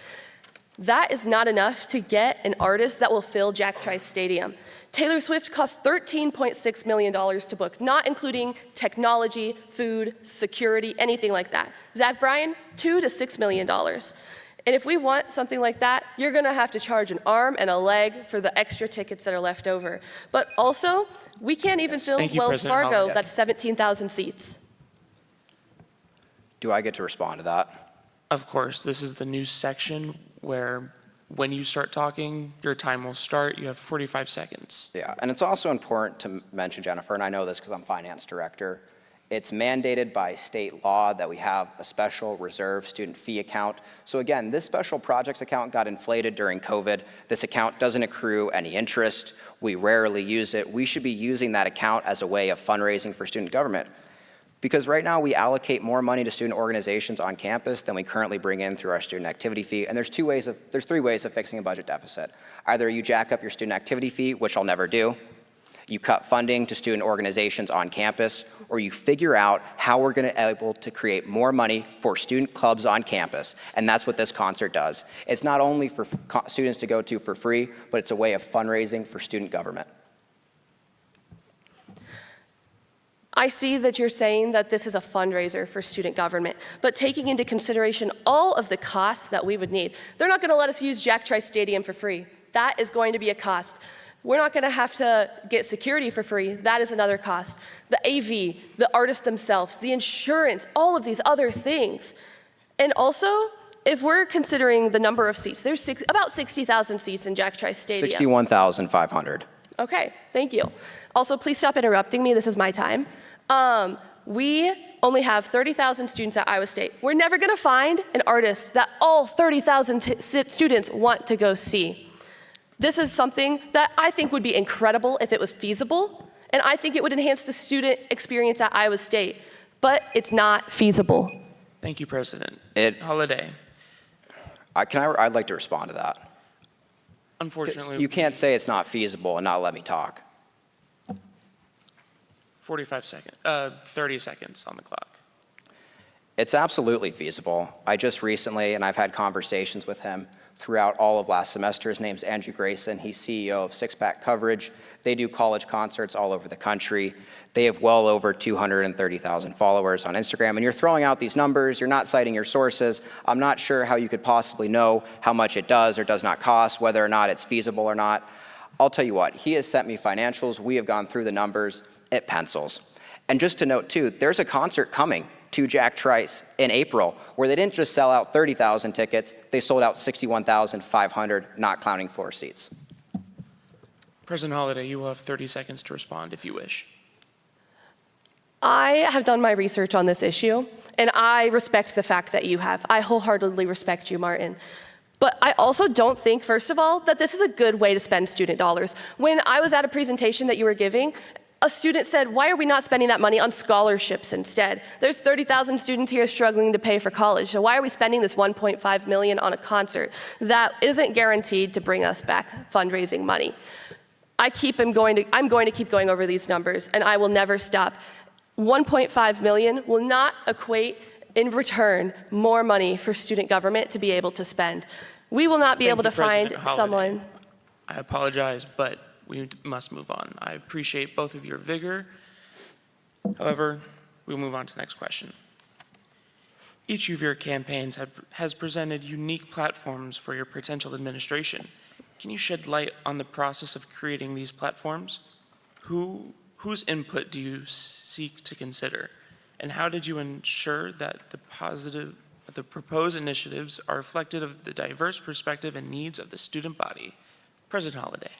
That is not enough to get an artist that will fill Jack Trice Stadium. Taylor Swift costs $13.6 million to book, not including technology, food, security, anything like that. Zach Bryan, $2 to $6 million. And if we want something like that, you're gonna have to charge an arm and a leg for the extra tickets that are left over. But also, we can't even fill Thank you, Wells President Fargo, Holliday. that's 17,000 seats. Do I get to respond to that? Of course, this is the new section where when you start talking, your time will start. You have 45 seconds. Yeah, and it's also important to mention, Jennifer, and I know this because I'm finance director, it's mandated by state law that we have a special reserve student fee account. So again, this special projects account got inflated during COVID. This account doesn't accrue any interest. We rarely use it. We should be using that account as a way of fundraising for student government. Because right now we allocate more money to student organizations on campus than we currently bring in through our student activity fee. And there's three ways of fixing a budget deficit. Either you jack up your student activity fee, which I'll never do, you cut funding to student organizations on campus, or you figure out how we're going to be able to create more money for student clubs on campus. And that's what this concert does. It's not only for students to go to for free, but it's a way of fundraising for student government. I see that you're saying that this is a fundraiser for student government, but taking into consideration all of the costs that we would need, they're not going to let us use Jack Trice Stadium for free. That is going to be a cost. We're not going to have to get security for free. That is another cost. The AV, the artists themselves, the insurance, all of these other things. And also, if we're considering the number of seats, there's about 60,000 seats in Jack Trice Stadium. 61,500. Okay, thank you. Also, please stop interrupting me. This is my time. We only have 30,000 students at Iowa State. We're never going to find an artist that all 30,000 students want to go see. This is something that I think would be incredible if it was feasible, and I think it would enhance the student experience at Iowa State, but it's not feasible. Thank you, President. Holliday. I'd like to respond to that. Unfortunately, You can't say it's not feasible and not let me talk. 30 seconds on the clock. It's absolutely feasible. I just recently, and I've had conversations with him throughout all of last semester. His name's Andrew Grayson. He's CEO of Six Pack Coverage. They do college concerts all over the country. They have well over 230,000 followers on Instagram. And you're throwing out these numbers. You're not citing your sources. I'm not sure how you could possibly know how much it does or does not cost, whether or not it's feasible or not. I'll tell you what, he has sent me financials. We have gone through the numbers. It pencils. And just to note too, there's a concert coming to Jack Trice in April where they didn't just sell out 30,000 tickets, they sold out 61,500, not counting floor seats. President Holliday, you will have 30 seconds to respond if you wish. I have done my research on this issue, and I respect the fact that you have. I wholeheartedly respect you, Martin. But I also don't think, first of all, that this is a good way to spend student dollars. When I was at a presentation that you were giving, a student said, why are we not spending that money on scholarships instead? There's 30,000 students here struggling to pay for college, so why are we spending this $1.5 million on a concert that isn't guaranteed to bring us back fundraising money? I'm going to keep going over these numbers, and I will never stop. 1.5 million will not equate in return more money for student government to be able to spend. We will not be able to find someone. I apologize, but we must move on. I appreciate both of your vigor. However, we'll move on to the next question. Each of your campaigns has presented unique platforms for your potential administration. Can you shed light on the process of creating these platforms? Whose input do you seek to consider? And how did you ensure that the proposed initiatives are reflective of the diverse perspective and needs of the student body? President Holliday.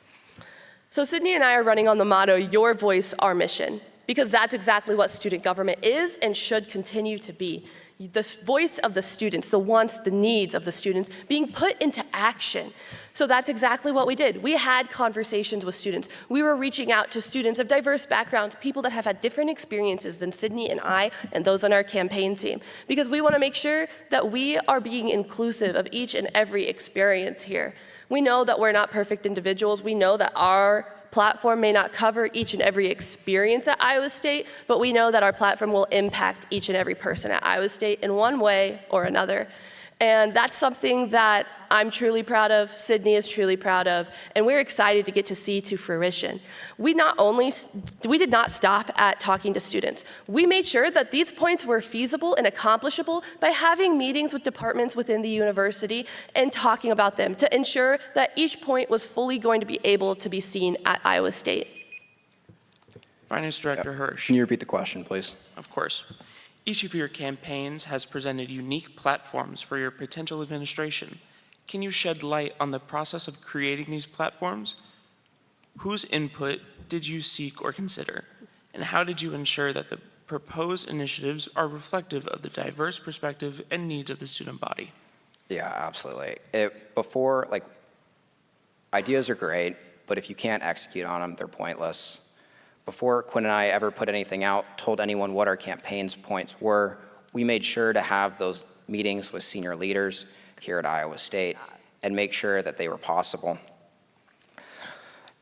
So Sydney and I are running on the motto, your voice, our mission, because that's exactly what student government is and should continue to be. The voice of the students, the wants, the needs of the students being put into action. So that's exactly what we did. We had conversations with students. We were reaching out to students of diverse backgrounds, people that have had different experiences than Sydney and I and those on our campaign team, because we want to make sure that we are being inclusive of each and every experience here. We know that we're not perfect individuals. We know that our platform may not cover each and every experience at Iowa State, but we know that our platform will impact each and every person at Iowa State in one way or another. And that's something that I'm truly proud of, Sydney is truly proud of, and we're excited to get to see to fruition. We did not stop at talking to students. We made sure that these points were feasible and accomplishable by having meetings with departments within the university and talking about them to ensure that each point was fully going to be able to be seen at Iowa State. Finance Director Hirsch. Can you repeat the question, please? Of course. Each of your campaigns has presented unique platforms for your potential administration. Can you shed light on the process of creating these platforms? Whose input did you seek or consider? And how did you ensure that the proposed initiatives are reflective of the diverse perspective and needs of the student body? Yeah, absolutely. Ideas are great, but if you can't execute on them, they're pointless. Before Quinn and I ever put anything out, told anyone what our campaign's points were, we made sure to have those meetings with senior leaders here at Iowa State and make sure that they were possible.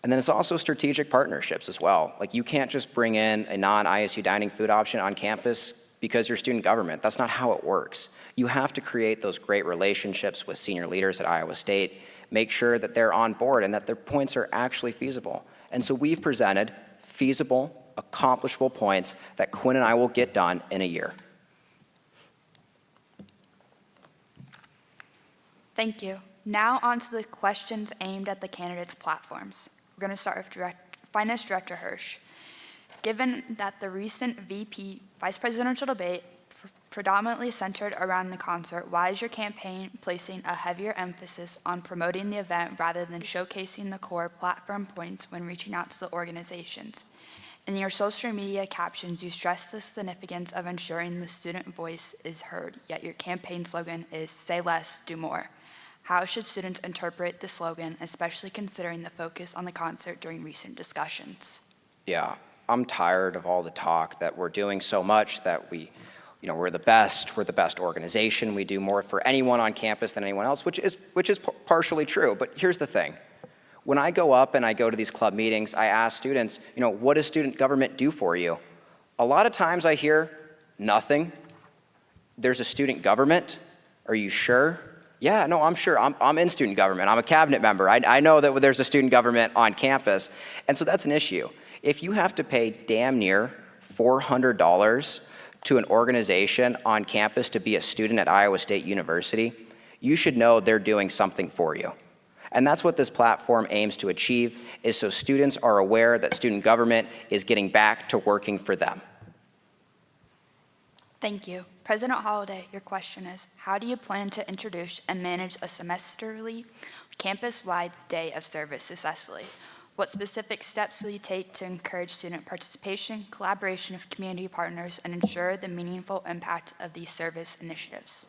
And then it's also strategic partnerships as well. Like, you can't just bring in a non-ISU dining food option on campus because you're student government. That's not how it works. You have to create those great relationships with senior leaders at Iowa State, make sure that they're on board and that their points are actually feasible. And so we've presented feasible, accomplishable points that Quinn and I will get done in a year. Thank you. Now on to the questions aimed at the candidates' platforms. We're going to start with Finance Director Hirsch. Given that the recent vice presidential debate predominantly centered around the concert, why is your campaign placing a heavier emphasis on promoting the event rather than showcasing the core platform points when reaching out to the organizations? In your social media captions, you stress the significance of ensuring the student voice is heard, yet your campaign slogan is "Say less, do more." How should students interpret the slogan, especially considering the focus on the concert during recent discussions? Yeah, I'm tired of all the talk that we're doing so much, that we're the best organization, we do more for anyone on campus than anyone else, which is partially true. But here's the thing. When I go up and I go to these club meetings, I ask students, what does student government do for you? A lot of times I hear, nothing. There's a student government? Are you sure? Yeah, no, I'm sure. I'm in student government. I'm a cabinet member. I know that there's a student government on campus. And so that's an issue. If you have to pay damn near $400 to an organization on campus to be a student at Iowa State University, you should know they're doing something for you. And that's what this platform aims to achieve, is so students are aware that student government is getting back to working for them. Thank you. President Holliday, your question is, how do you plan to introduce and manage a semesterly, campus-wide day of service successfully? What specific steps will you take to encourage student participation, collaboration with community partners, and ensure the meaningful impact of these service initiatives?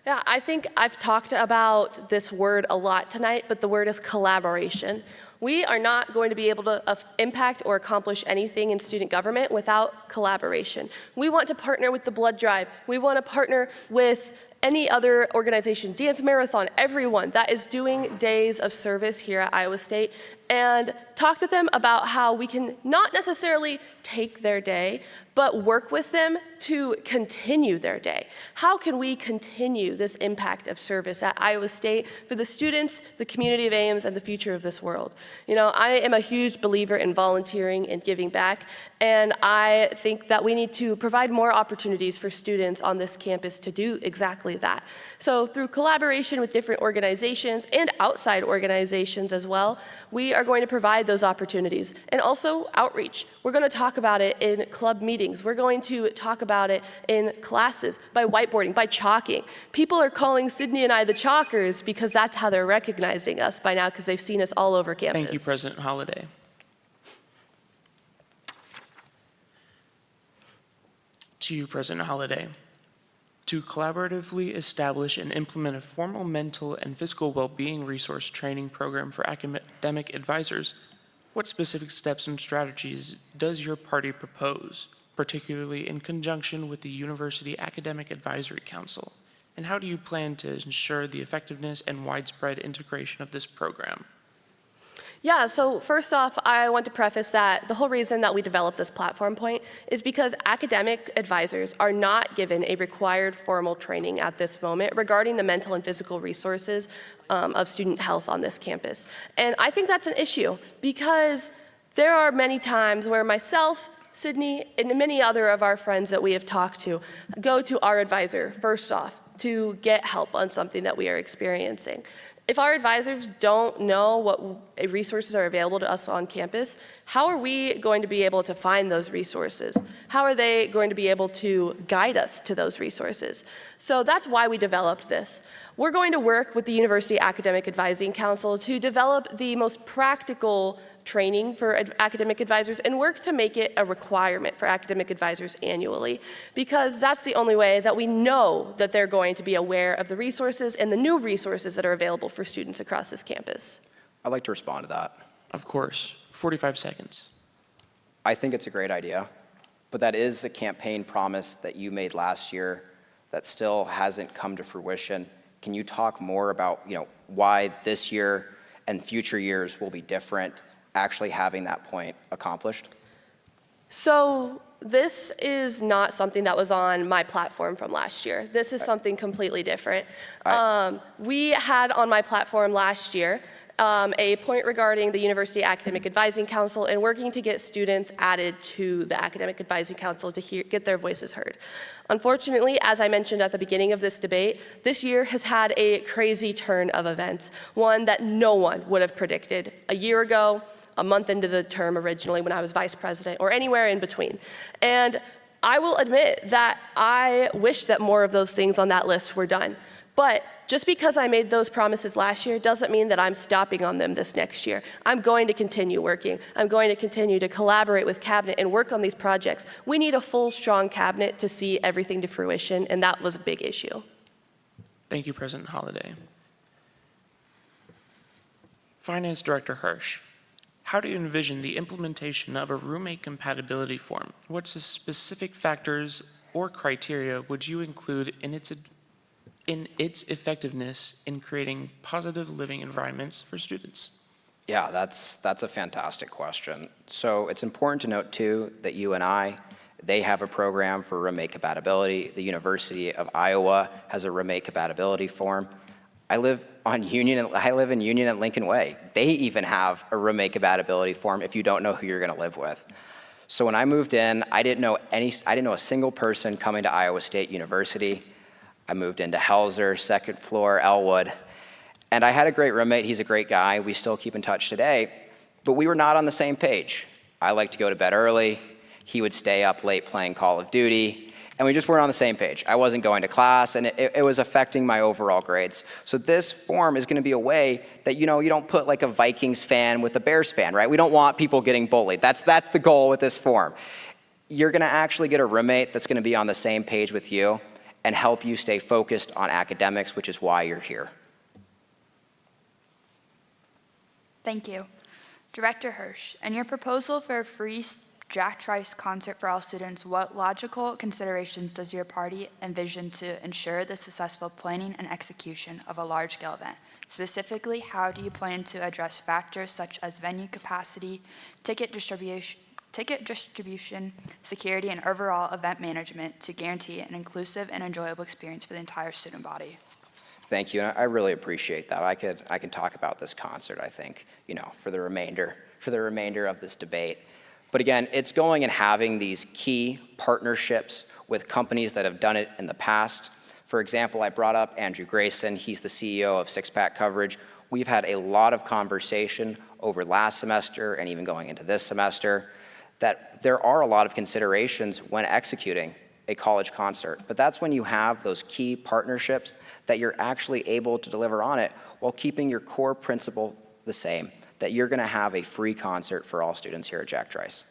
Yeah, I think I've talked about this word a lot tonight, but the word is collaboration. We are not going to be able to impact or accomplish anything in student government without collaboration. We want to partner with the Blood Drive. We want to partner with any other organization, Dance Marathon, everyone that is doing days of service here at Iowa State, and talk to them about how we can not necessarily take their day, but work with them to continue their day. How can we continue this impact of service at Iowa State for the students, the community of Ames, and the future of this world? You know, I am a huge believer in volunteering and giving back, and I think that we need to provide more opportunities for students on this campus to do exactly that. So through collaboration with different organizations and outside organizations as well, we are going to provide those opportunities. And also outreach. We're going to talk about it in club meetings. We're going to talk about it in classes, by whiteboarding, by chalking. People are calling Sydney and I the chalkers because that's how they're recognizing us by now, because they've seen us all over campus. Thank you, President Holliday. To you, President Holliday. To collaboratively establish and implement a formal mental and physical well-being resource training program for academic advisors, what specific steps and strategies does your party propose, particularly in conjunction with the University Academic Advisory Council? And how do you plan to ensure the effectiveness and widespread integration of this program? Yeah, so first off, I want to preface that the whole reason that we developed this platform point is because academic advisors are not given a required formal training at this moment regarding the mental and physical resources of student health on this campus. And I think that's an issue because there are many times where myself, Sydney, and many other of our friends that we have talked to go to our advisor first off to get help on something that we are experiencing. If our advisors don't know what resources are available to us on campus, how are we going to be able to find those resources? How are they going to be able to guide us to those resources? So that's why we developed this. We're going to work with the University Academic Advising Council to develop the most practical training for academic advisors and work to make it a requirement for academic advisors annually, because that's the only way that we know that they're going to be aware of the resources and the new resources that are available for students across this campus. I'd like to respond to that. Of course, 45 seconds. I think it's a great idea, but that is a campaign promise that you made last year that still hasn't come to fruition. Can you talk more about, why this year and future years will be different, actually having that point accomplished? So this is not something that was on my platform from last year. This is something completely different. We had on my platform last year a point regarding the University Academic Advising Council and working to get students added to the Academic Advising Council to get their voices heard. Unfortunately, as I mentioned at the beginning of this debate, this year has had a crazy turn of events, one that no one would have predicted a year ago, a month into the term originally when I was vice president, or anywhere in between. And I will admit that I wish that more of those things on that list were done. But just because I made those promises last year doesn't mean that I'm stopping on them this next year. I'm going to continue working. I'm going to continue to collaborate with cabinet and work on these projects. We need a full, strong cabinet to see everything to fruition, and that was a big issue. Thank you, President Holliday. Finance Director Hirsch. How do you envision the implementation of a roommate compatibility form? What specific factors or criteria would you include in its effectiveness in creating positive living environments for students? Yeah, that's a fantastic question. So it's important to note too that you and I, they have a program for roommate compatibility. The University of Iowa has a roommate compatibility form. I live in Union and Lincoln Way. They even have a roommate compatibility form if you don't know who you're going to live with. So when I moved in, I didn't know a single person coming to Iowa State University. I moved into Helzer, second floor, Elwood, and I had a great roommate. He's a great guy. We still keep in touch today, but we were not on the same page. I like to go to bed early. He would stay up late playing Call of Duty. And we just weren't on the same page. I wasn't going to class, and it was affecting my overall grades. So this form is going to be a way that, you don't put like a Vikings fan with a Bears fan, right? We don't want people getting bullied. That's the goal with this form. You're going to actually get a roommate that's going to be on the same page with you and help you stay focused on academics, which is why you're here. Thank you. Director Hirsch, in your proposal for a free Jack Trice concert for all students, what logical considerations does your party envision to ensure the successful planning and execution of a large-scale event? Specifically, how do you plan to address factors such as venue capacity, ticket distribution, security, and overall event management to guarantee an inclusive and enjoyable experience for the entire student body? Thank you, and I really appreciate that. I can talk about this concert, I think, for the remainder of this debate. But again, it's going and having these key partnerships with companies that have done it in the past. For example, I brought up Andrew Grayson. He's the CEO of Six Pack Coverage. We've had a lot of conversation over last semester and even going into this semester that there are a lot of considerations when executing a college concert. But that's when you have those key partnerships that you're actually able to deliver on it while keeping your core principle the same, that you're going to have a free concert for all students here at Jack Trice.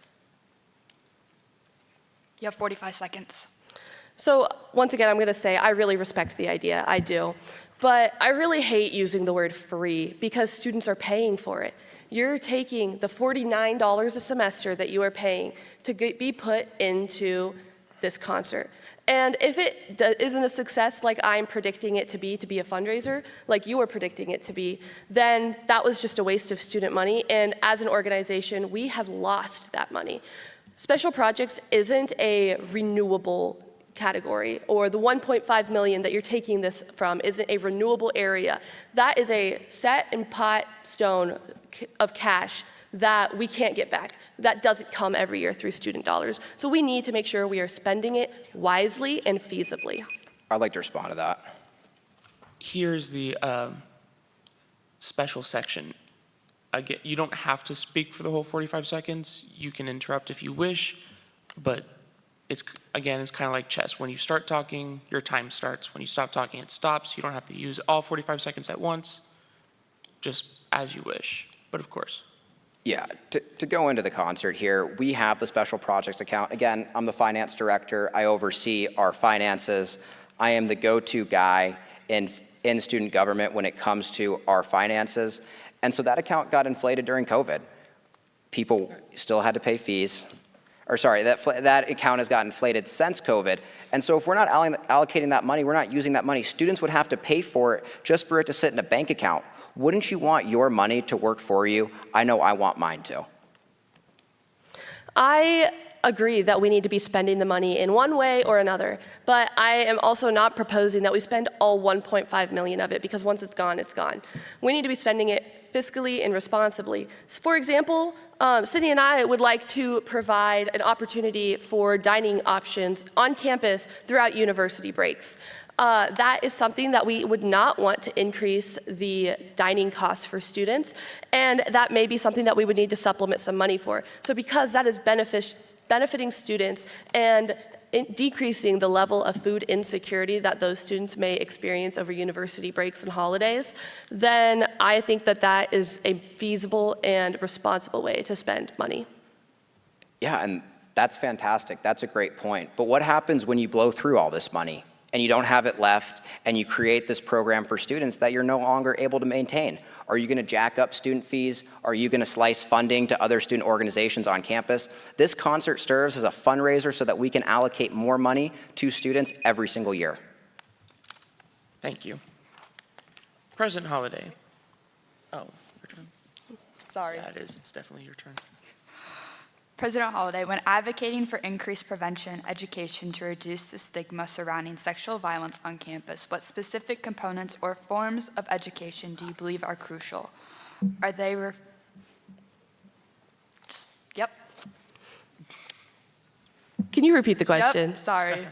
You have 45 seconds. So once again, I'm going to say I really respect the idea. I do. But I really hate using the word free because students are paying for it. You're taking the $49 a semester that you are paying to be put into this concert. And if it isn't a success like I'm predicting it to be a fundraiser, like you are predicting it to be, then that was just a waste of student money. And as an organization, we have lost that money. Special projects isn't a renewable category, or the 1.5 million that you're taking this from isn't a renewable area. That is a set and pot stone of cash that we can't get back. That doesn't come every year through student dollars. So we need to make sure we are spending it wisely and feasibly. I'd like to respond to that. Here's the special section. Again, you don't have to speak for the whole 45 seconds. You can interrupt if you wish, but it's kind of like chess. When you start talking, your time starts. When you stop talking, it stops. You don't have to use all 45 seconds at once, just as you wish, but of course. Yeah, to go into the concert here, we have the special projects account. Again, I'm the finance director. I oversee our finances. I am the go-to guy in student government when it comes to our finances. And so that account got inflated during COVID. People still had to pay fees. Or sorry, that account has got inflated since COVID. And so if we're not allocating that money, we're not using that money, students would have to pay for it just for it to sit in a bank account. Wouldn't you want your money to work for you? I know I want mine to. I agree that we need to be spending the money in one way or another, but I am also not proposing that we spend all 1.5 million of it, because once it's gone, it's gone. We need to be spending it fiscally and responsibly. So for example, Sydney and I would like to provide an opportunity for dining options on campus throughout university breaks. That is something that we would not want to increase the dining costs for students, and that may be something that we would need to supplement some money for. So because that is benefiting students and decreasing the level of food insecurity that those students may experience over university breaks and holidays, then I think that that is a feasible and responsible way to spend money. Yeah, and that's fantastic. That's a great point. But what happens when you blow through all this money and you don't have it left and you create this program for students that you're no longer able to maintain? Are you going to jack up student fees? Are you going to slice funding to other student organizations on campus? This concert serves as a fundraiser so that we can allocate more money to students every single year. Thank you. President Holliday. Oh, your turn. Sorry. Yeah, it is. It's definitely your turn. President Holliday, when advocating for increased prevention education to reduce the stigma surrounding sexual violence on campus, what specific components or forms of education do you believe are crucial? Are they Yep. Can you repeat the question? Yep, sorry.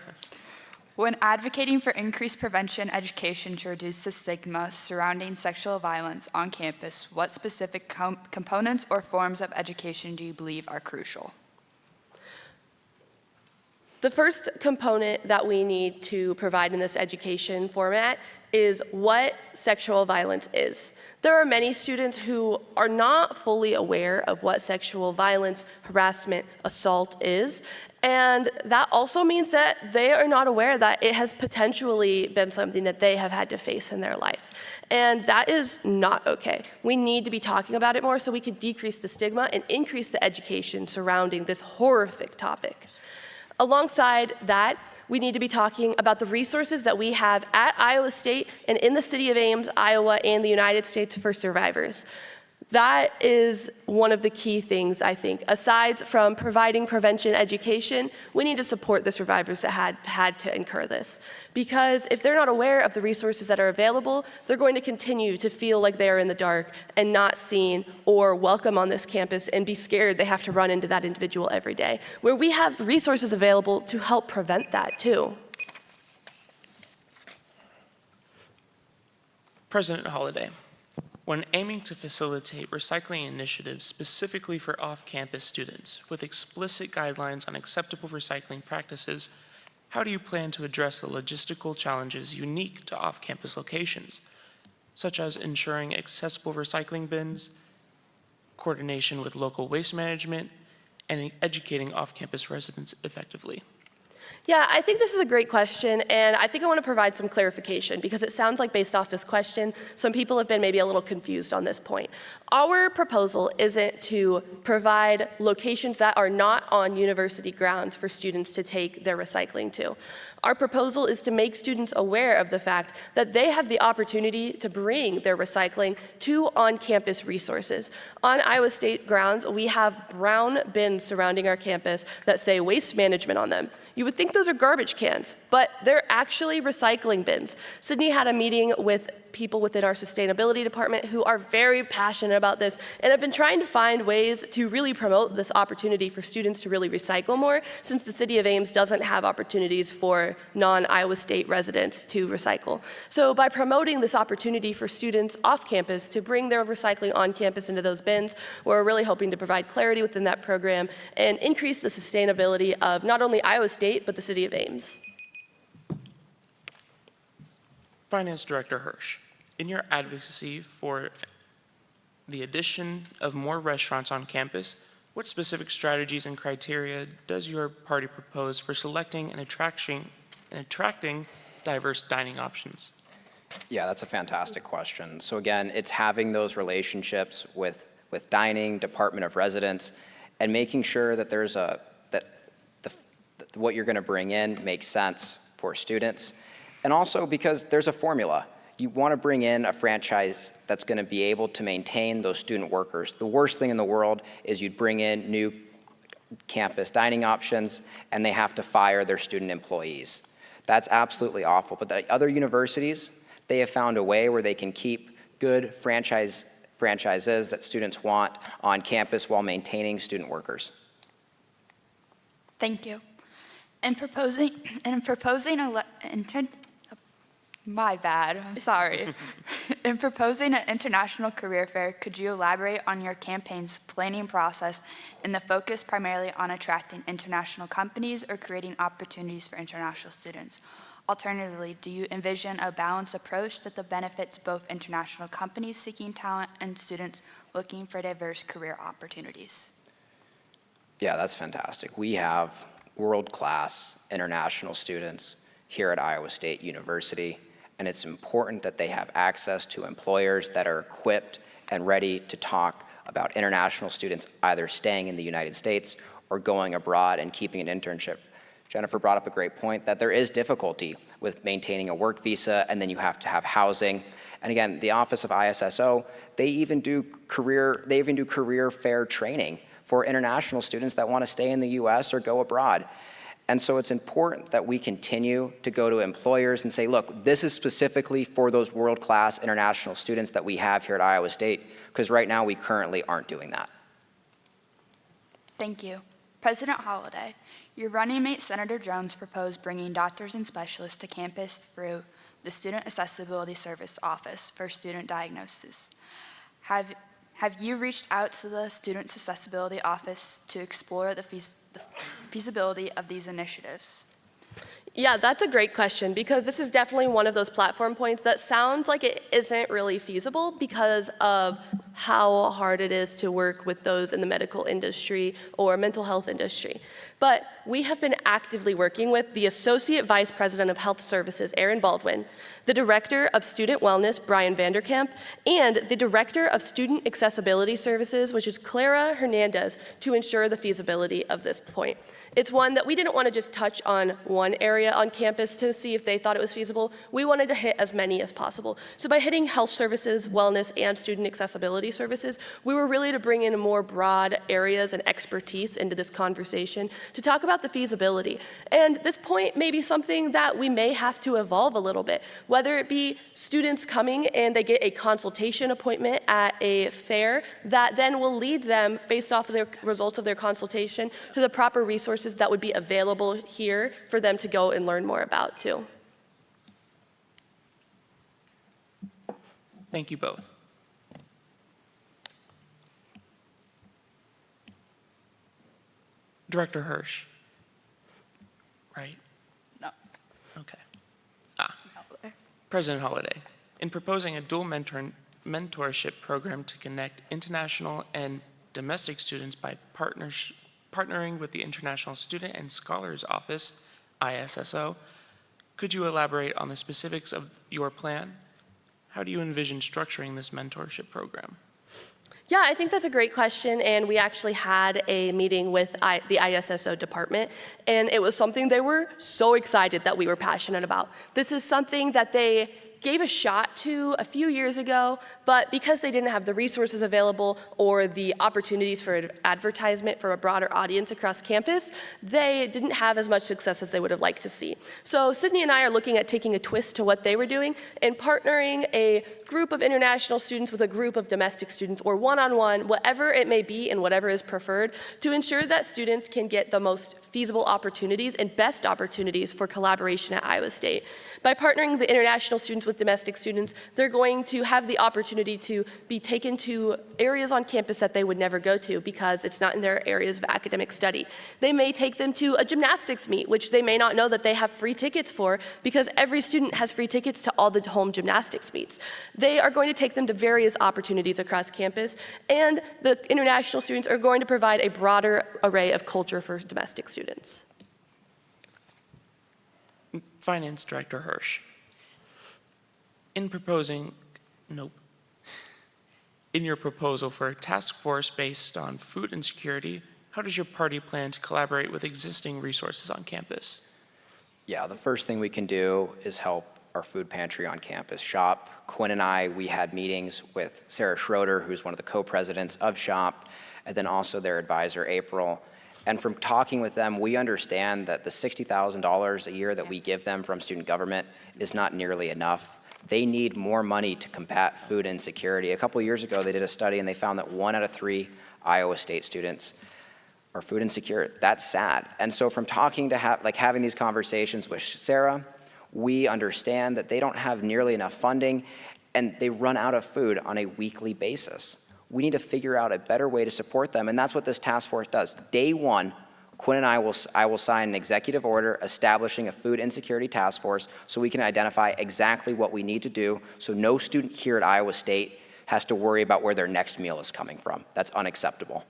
When advocating for increased prevention education to reduce the stigma surrounding sexual violence on campus, what specific components or forms of education do you believe are crucial? The first component that we need to provide in this education format is what sexual violence is. There are many students who are not fully aware of what sexual violence, harassment, assault is, and that also means that they are not aware that it has potentially been something that they have had to face in their life. And that is not okay. We need to be talking about it more so we can decrease the stigma and increase the education surrounding this horrific topic. Alongside that, we need to be talking about the resources that we have at Iowa State and in the city of Ames, Iowa, and the United States for survivors. That is one of the key things, I think. Aside from providing prevention education, we need to support the survivors that had to incur this. Because if they're not aware of the resources that are available, they're going to continue to feel like they are in the dark and not seen or welcome on this campus and be scared they have to run into that individual every day, where we have resources available to help prevent that too. President Holliday, when aiming to facilitate recycling initiatives specifically for off-campus students with explicit guidelines on acceptable recycling practices, how do you plan to address the logistical challenges unique to off-campus locations, such as ensuring accessible recycling bins, coordination with local waste management, and educating off-campus residents effectively? Yeah, I think this is a great question, and I think I want to provide some clarification because it sounds like based off this question, some people have been maybe a little confused on this point. Our proposal isn't to provide locations that are not on university grounds for students to take their recycling to. Our proposal is to make students aware of the fact that they have the opportunity to bring their recycling to on-campus resources. On Iowa State grounds, we have brown bins surrounding our campus that say waste management on them. You would think those are garbage cans, but they're actually recycling bins. Sydney had a meeting with people within our sustainability department who are very passionate about this and have been trying to find ways to really promote this opportunity for students to really recycle more, since the city of Ames doesn't have opportunities for non-Iowa State residents to recycle. So by promoting this opportunity for students off campus to bring their recycling on campus into those bins, we're really hoping to provide clarity within that program and increase the sustainability of not only Iowa State, but the city of Ames. Finance Director Hirsch, in your advocacy for the addition of more restaurants on campus, what specific strategies and criteria does your party propose for selecting and attracting diverse dining options? Yeah, that's a fantastic question. So again, it's having those relationships with dining, Department of Residence, and making sure that there's what you're going to bring in makes sense for students. And also because there's a formula. You want to bring in a franchise that's going to be able to maintain those student workers. The worst thing in the world is you'd bring in new campus dining options and they have to fire their student employees. That's absolutely awful. But the other universities, they have found a way where they can keep good franchises that students want on campus while maintaining student workers. Thank you. My bad, I'm sorry. In proposing an international career fair, could you elaborate on your campaign's planning process and the focus primarily on attracting international companies or creating opportunities for international students? Alternatively, do you envision a balanced approach that benefits both international companies seeking talent and students looking for diverse career opportunities? Yeah, that's fantastic. We have world-class international students here at Iowa State University, and it's important that they have access to employers that are equipped and ready to talk about international students either staying in the United States or going abroad and keeping an internship. Jennifer brought up a great point that there is difficulty with maintaining a work visa, and then you have to have housing. And again, the Office of ISSO, they even do career fair training for international students that want to stay in the US or go abroad. And so it's important that we continue to go to employers and say, look, this is specifically for those world-class international students that we have here at Iowa State, because right now we currently aren't doing that. Thank you. President Holliday, your running mate Senator Jones proposed bringing doctors and specialists to campus through the Student Accessibility Service Office for student diagnosis. Have you reached out to the Student Accessibility Office to explore the feasibility of these initiatives? Yeah, that's a great question because this is definitely one of those platform points that sounds like it isn't really feasible because of how hard it is to work with those in the medical industry or mental health industry. But we have been actively working with the Associate Vice President of Health Services, Aaron Baldwin, the Director of Student Wellness, Brian Vanderkamp, and the Director of Student Accessibility Services, which is Clara Hernandez, to ensure the feasibility of this point. It's one that we didn't want to just touch on one area on campus to see if they thought it was feasible. We wanted to hit as many as possible. So by hitting health services, wellness, and student accessibility mobility services, we were really to bring in more broad areas and expertise into this conversation to talk about the feasibility. And this point may be something that we may have to evolve a little bit, whether it be students coming and they get a consultation appointment at a fair that then will lead them, based off of the results of their consultation, to the proper resources that would be available here for them to go and learn more about too. Thank you both. Director Hirsch. Right? No. Okay. President Holliday, in proposing a dual mentorship program to connect international and domestic students by partnering with the International Student and Scholars Office, ISSO, could you elaborate on the specifics of your plan? How do you envision structuring this mentorship program? Yeah, I think that's a great question, and we actually had a meeting with the ISSO department, and it was something they were so excited that we were passionate about. This is something that they gave a shot to a few years ago, but because they didn't have the resources available or the opportunities for advertisement for a broader audience across campus, they didn't have as much success as they would have liked to see. So Sydney and I are looking at taking a twist to what they were doing and partnering a group of international students with a group of domestic students, or one-on-one, whatever it may be and whatever is preferred, to ensure that students can get the most feasible opportunities and best opportunities for collaboration at Iowa State. By partnering the international students with domestic students, they're going to have the opportunity to be taken to areas on campus that they would never go to because it's not in their areas of academic study. They may take them to a gymnastics meet, which they may not know that they have free tickets for because every student has free tickets to all the home gymnastics meets. They are going to take them to various opportunities across campus, and the international students are going to provide a broader array of culture for domestic students. Finance Director Hirsch. In your proposal for a task force based on food insecurity, how does your party plan to collaborate with existing resources on campus? Yeah, the first thing we can do is help our food pantry on campus, SHOP. Quinn and I, we had meetings with Sarah Schroeder, who's one of the co-presidents of SHOP, and then also their advisor, April. And from talking with them, we understand that the $60,000 a year that we give them from student government is not nearly enough. They need more money to combat food insecurity. A couple years ago, they did a study and they found that 1 out of 3 Iowa State students are food insecure. That's sad. And so from talking to having these conversations with Sarah, we understand that they don't have nearly enough funding and they run out of food on a weekly basis. We need to figure out a better way to support them, and that's what this task force does. Day one, Quinn and I will sign an executive order establishing a food insecurity task force so we can identify exactly what we need to do so no student here at Iowa State has to worry about where their next meal is coming from. That's unacceptable.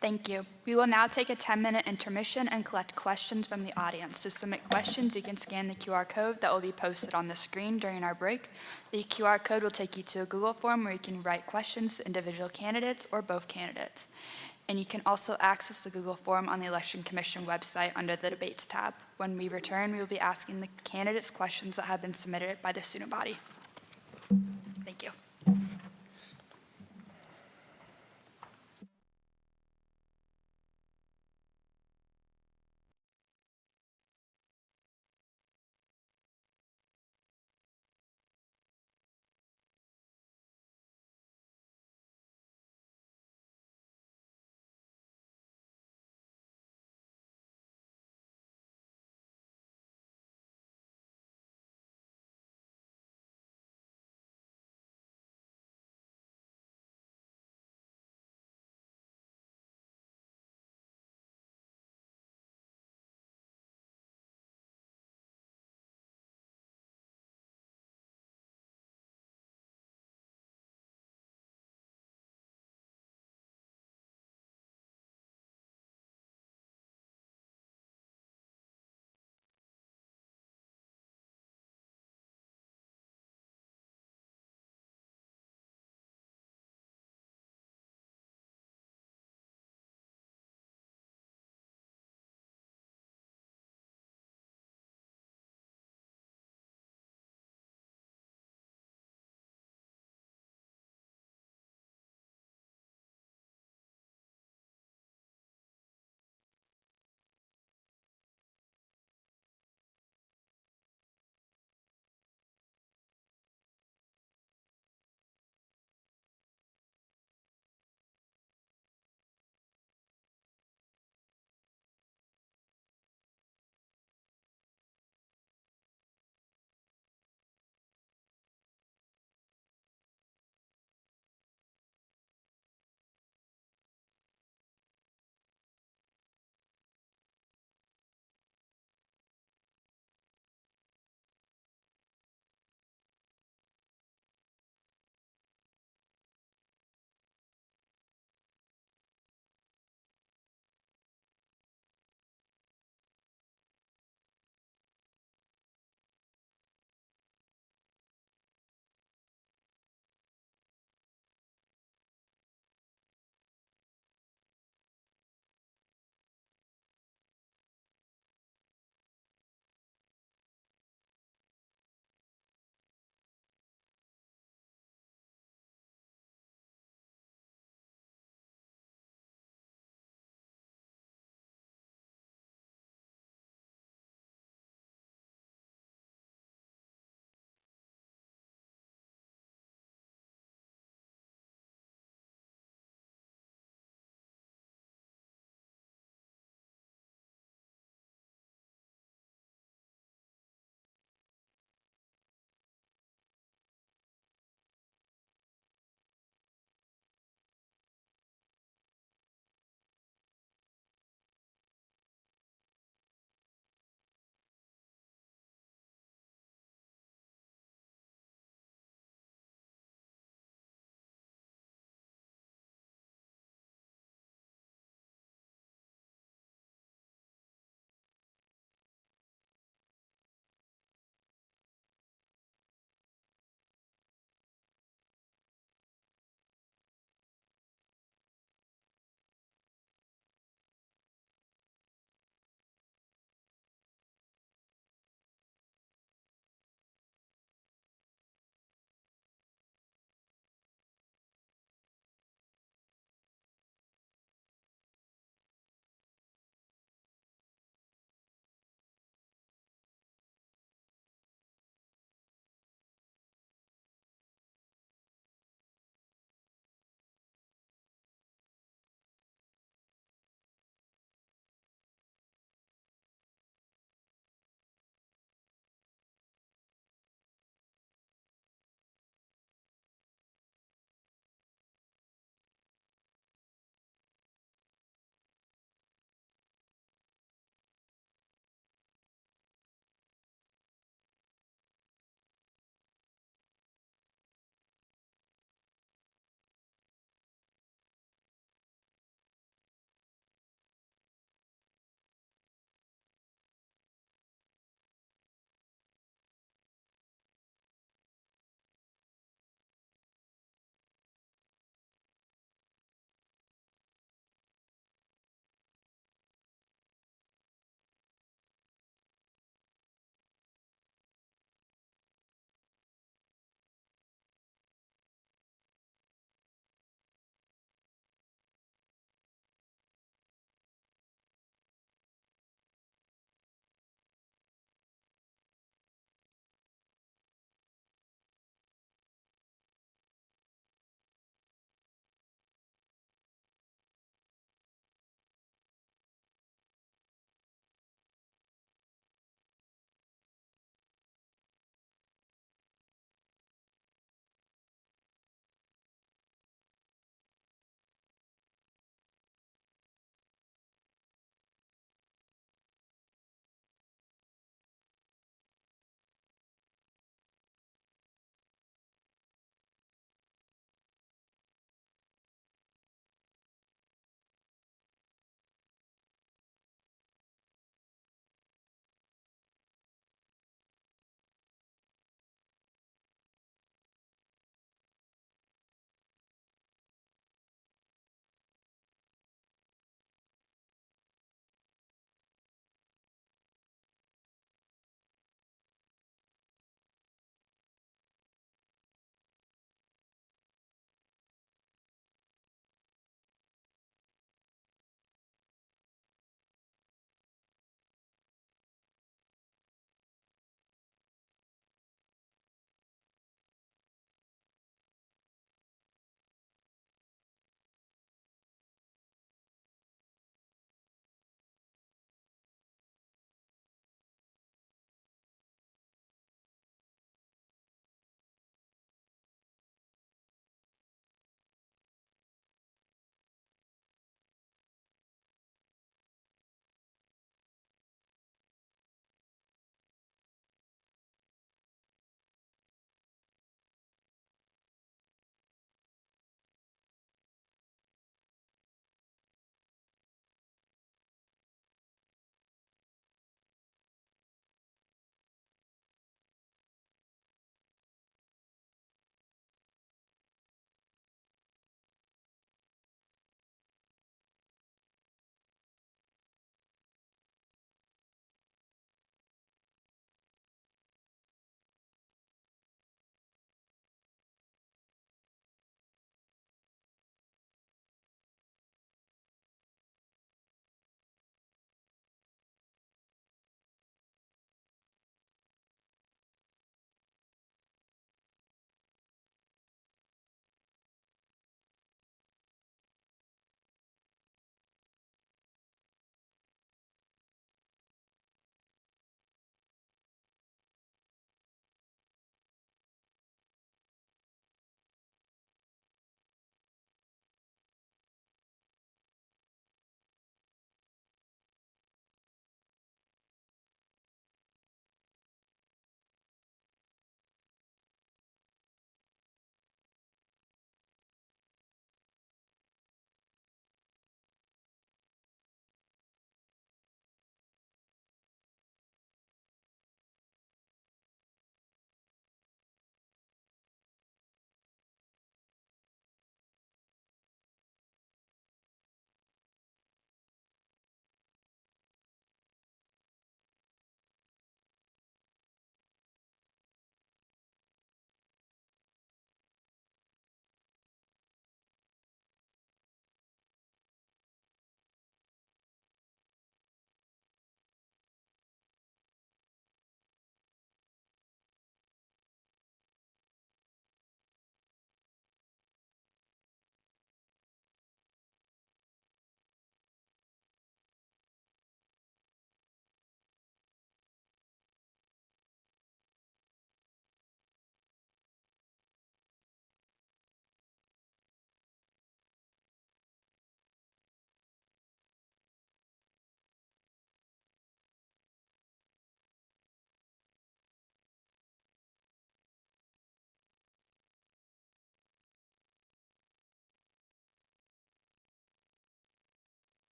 Thank you. We will now take a 10-minute intermission and collect questions from the audience. To submit questions, you can scan the QR code that will be posted on the screen during our break. The QR code will take you to a Google form where you can write questions to individual candidates or both candidates. And you can also access the Google form on the Election Commission website under the Debates tab. When we return, we will be asking the candidates questions that have been submitted by the student body. Thank you.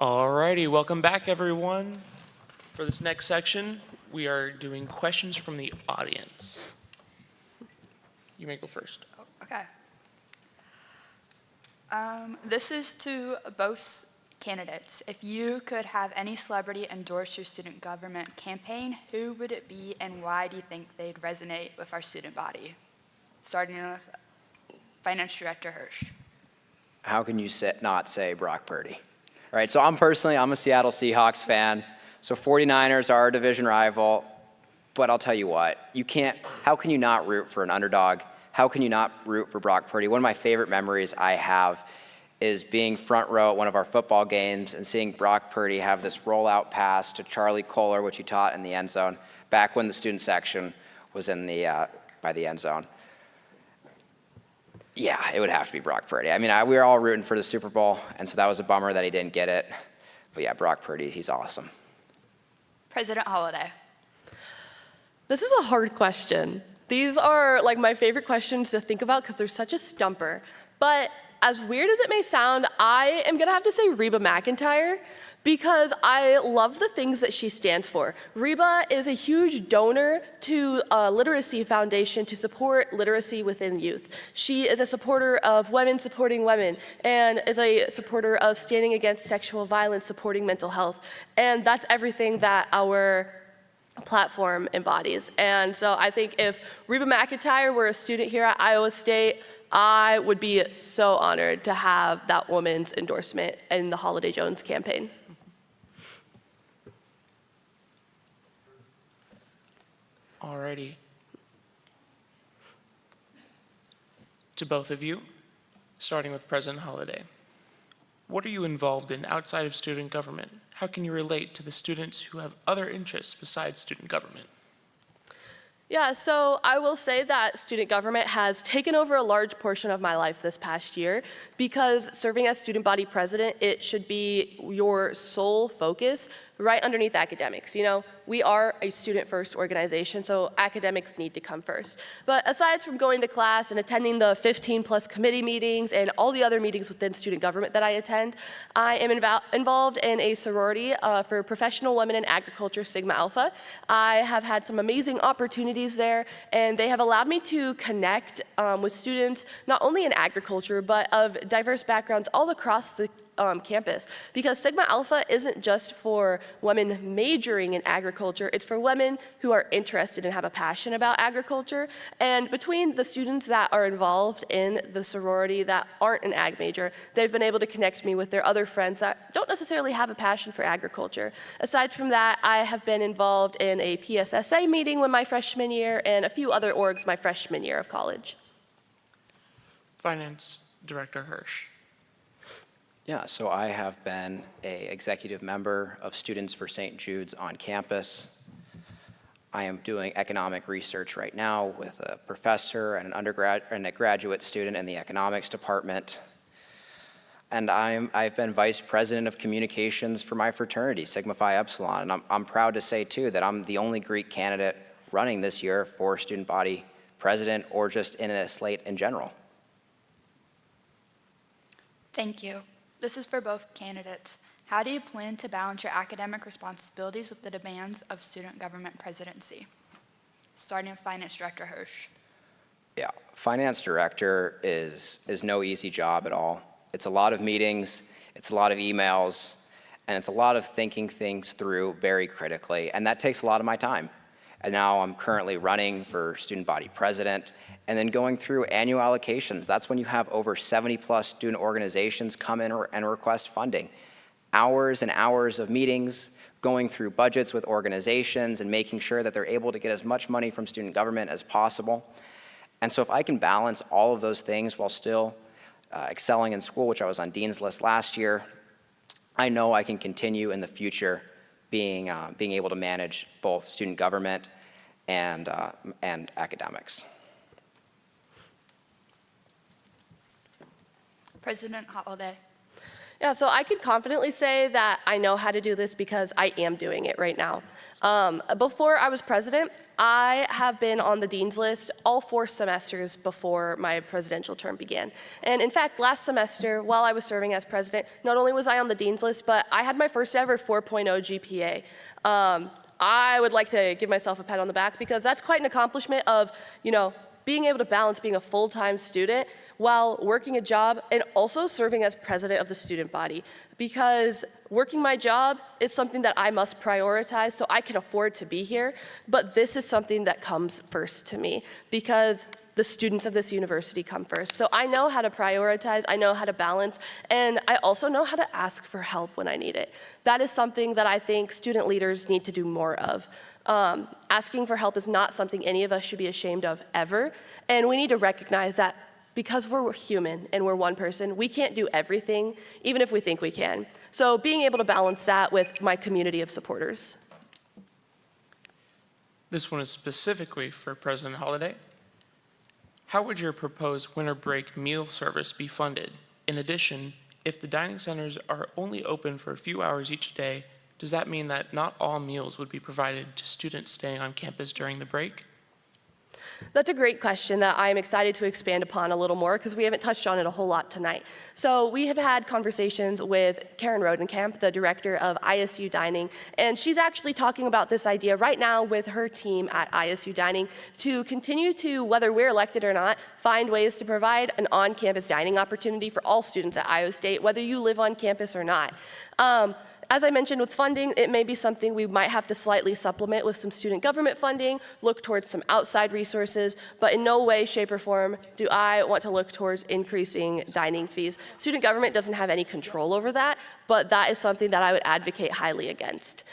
Alrighty, welcome back, everyone. For this next section, we are doing questions from the audience. You may go first. Okay. This is to both candidates. If you could have any celebrity endorse your student government campaign, who would it be and why do you think they'd resonate with our student body? Starting with Finance Director Hirsch. How can you not say Brock Purdy? All right, so I'm a Seattle Seahawks fan. So 49ers are our division rival. But I'll tell you what, how can you not root for an underdog? How can you not root for Brock Purdy? One of my favorite memories I have is being front row at one of our football games and seeing Brock Purdy have this rollout pass to Charlie Kohler, which he taught in the end zone, back when the student section was by the end zone. Yeah, it would have to be Brock Purdy. I mean, we were all rooting for the Super Bowl, and so that was a bummer that he didn't get it. But yeah, Brock Purdy, he's awesome. President Holliday. This is a hard question. These are like my favorite questions to think about because they're such a stumper. But as weird as it may sound, I am gonna have to say Reba McEntire because I love the things that she stands for. Reba is a huge donor to a literacy foundation to support literacy within youth. She is a supporter of women supporting women and is a supporter of standing against sexual violence, supporting mental health. And that's everything that our platform embodies. And so I think if Reba McEntire were a student here at Iowa State, I would be so honored to have that woman's endorsement in the Holiday Jones campaign. Alrighty. To both of you, starting with President Holliday. What are you involved in outside of student government? How can you relate to the students who have other interests besides student government? Yeah, so I will say that student government has taken over a large portion of my life this past year because serving as student body president, it should be your sole focus right underneath academics. You know, we are a student-first organization, so academics need to come first. But aside from going to class and attending the 15-plus committee meetings and all the other meetings within student government that I attend, I am involved in a sorority for professional women in agriculture, Sigma Alpha. I have had some amazing opportunities there, and they have allowed me to connect with students not only in agriculture, but of diverse backgrounds all across the campus, because Sigma Alpha isn't just for women majoring in agriculture, it's for women who are interested and have a passion about agriculture. And between the students that are involved in the sorority that aren't an ag major, they've been able to connect me with their other friends that don't necessarily have a passion for agriculture. Aside from that, I have been involved in a PSSA meeting when my freshman year and a few other orgs my freshman year of college. Finance Director Hirsch. Yeah, so I have been an executive member of Students for St. Jude's on campus. I am doing economic research right now with a professor and an undergrad and a graduate student in the economics department. And I've been vice president of communications for my fraternity, Sigma Phi Epsilon. And I'm proud to say, too, that I'm the only Greek candidate running this year for student body president or just in a slate in general. Thank you. This is for both candidates. How do you plan to balance your academic responsibilities with the demands of student government presidency? Starting with Finance Director Hirsch. Yeah, finance director is no easy job at all. It's a lot of meetings, it's a lot of emails, and it's a lot of thinking things through very critically, and that takes a lot of my time. And now I'm currently running for student body president, and then going through annual allocations. That's when you have over 70+ student organizations come in and request funding. Hours and hours of meetings, going through budgets with organizations and making sure that they're able to get as much money from student government as possible. And so if I can balance all of those things while still excelling in school, which I was on Dean's List last year, I know I can continue in the future being able to manage both student government and academics. President Holliday. Yeah, so I could confidently say that I know how to do this because I am doing it right now. Before I was president, I have been on the dean's list all 4 semesters before my presidential term began. And in fact, last semester, while I was serving as president, not only was I on the dean's list, but I had my first ever 4.0 GPA. I would like to give myself a pat on the back because that's quite an accomplishment of, being able to balance being a full-time student while working a job and also serving as president of the student body. Because working my job is something that I must prioritize so I can afford to be here, but this is something that comes first to me because the students of this university come first. So I know how to prioritize, I know how to balance, and I also know how to ask for help when I need it. That is something that I think student leaders need to do more of. Asking for help is not something any of us should be ashamed of ever, and we need to recognize that because we're human and we're one person, we can't do everything, even if we think we can. So being able to balance that with my community of supporters. This one is specifically for President Holliday. How would your proposed winter break meal service be funded? In addition, if the dining centers are only open for a few hours each day, does that mean that not all meals would be provided to students staying on campus during the break? That's a great question that I'm excited to expand upon a little more because we haven't touched on it a whole lot tonight. So we have had conversations with Karen Rodenkamp, the director of ISU Dining, and she's actually talking about this idea right now with her team at ISU Dining to continue to, whether we're elected or not, find ways to provide an on-campus dining opportunity for all students at Iowa State, whether you live on campus or not. As I mentioned with funding, it may be something we might have to slightly supplement with some student government funding, look towards some outside resources, but in no way, shape, or form do I want to look towards increasing dining fees. Student government doesn't have any control over that, but that is something that I would advocate highly against.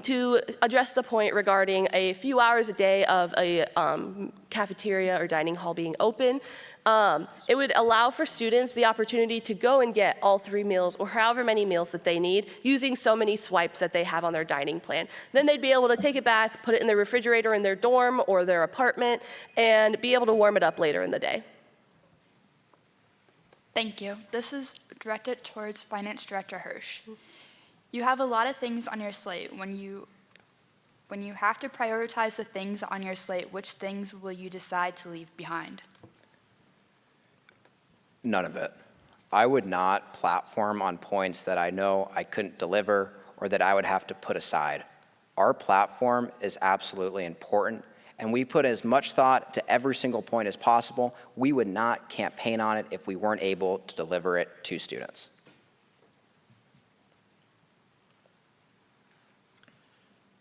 To address the point regarding a few hours a day of a cafeteria or dining hall being open, it would allow for students the opportunity to go and get all 3 meals or however many meals that they need using so many swipes that they have on their dining plan. Then they'd be able to take it back, put it in their refrigerator in their dorm or their apartment, and be able to warm it up later in the day. Thank you. This is directed towards Finance Director Hirsch. You have a lot of things on your slate. When you have to prioritize the things on your slate, which things will you decide to leave behind? None of it. I would not platform on points that I know I couldn't deliver or that I would have to put aside. Our platform is absolutely important, and we put as much thought to every single point as possible. We would not campaign on it if we weren't able to deliver it to students.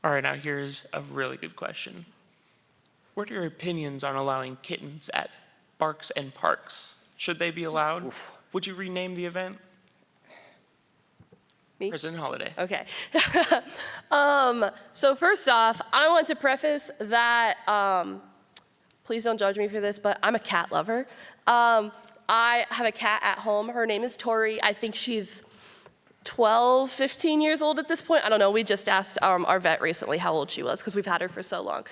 All right, now here's a really good question. What are your opinions on allowing kittens at Barks and Parks? Should they be allowed? Would you rename the event? Me? President Holliday. Okay. So first off, I want to preface that, please don't judge me for this, but I'm a cat lover. I have a cat at home. Her name is Tori. I think she's 12, 15 years old at this point. I don't know. We just asked our vet recently how old she was because we've had her for so long.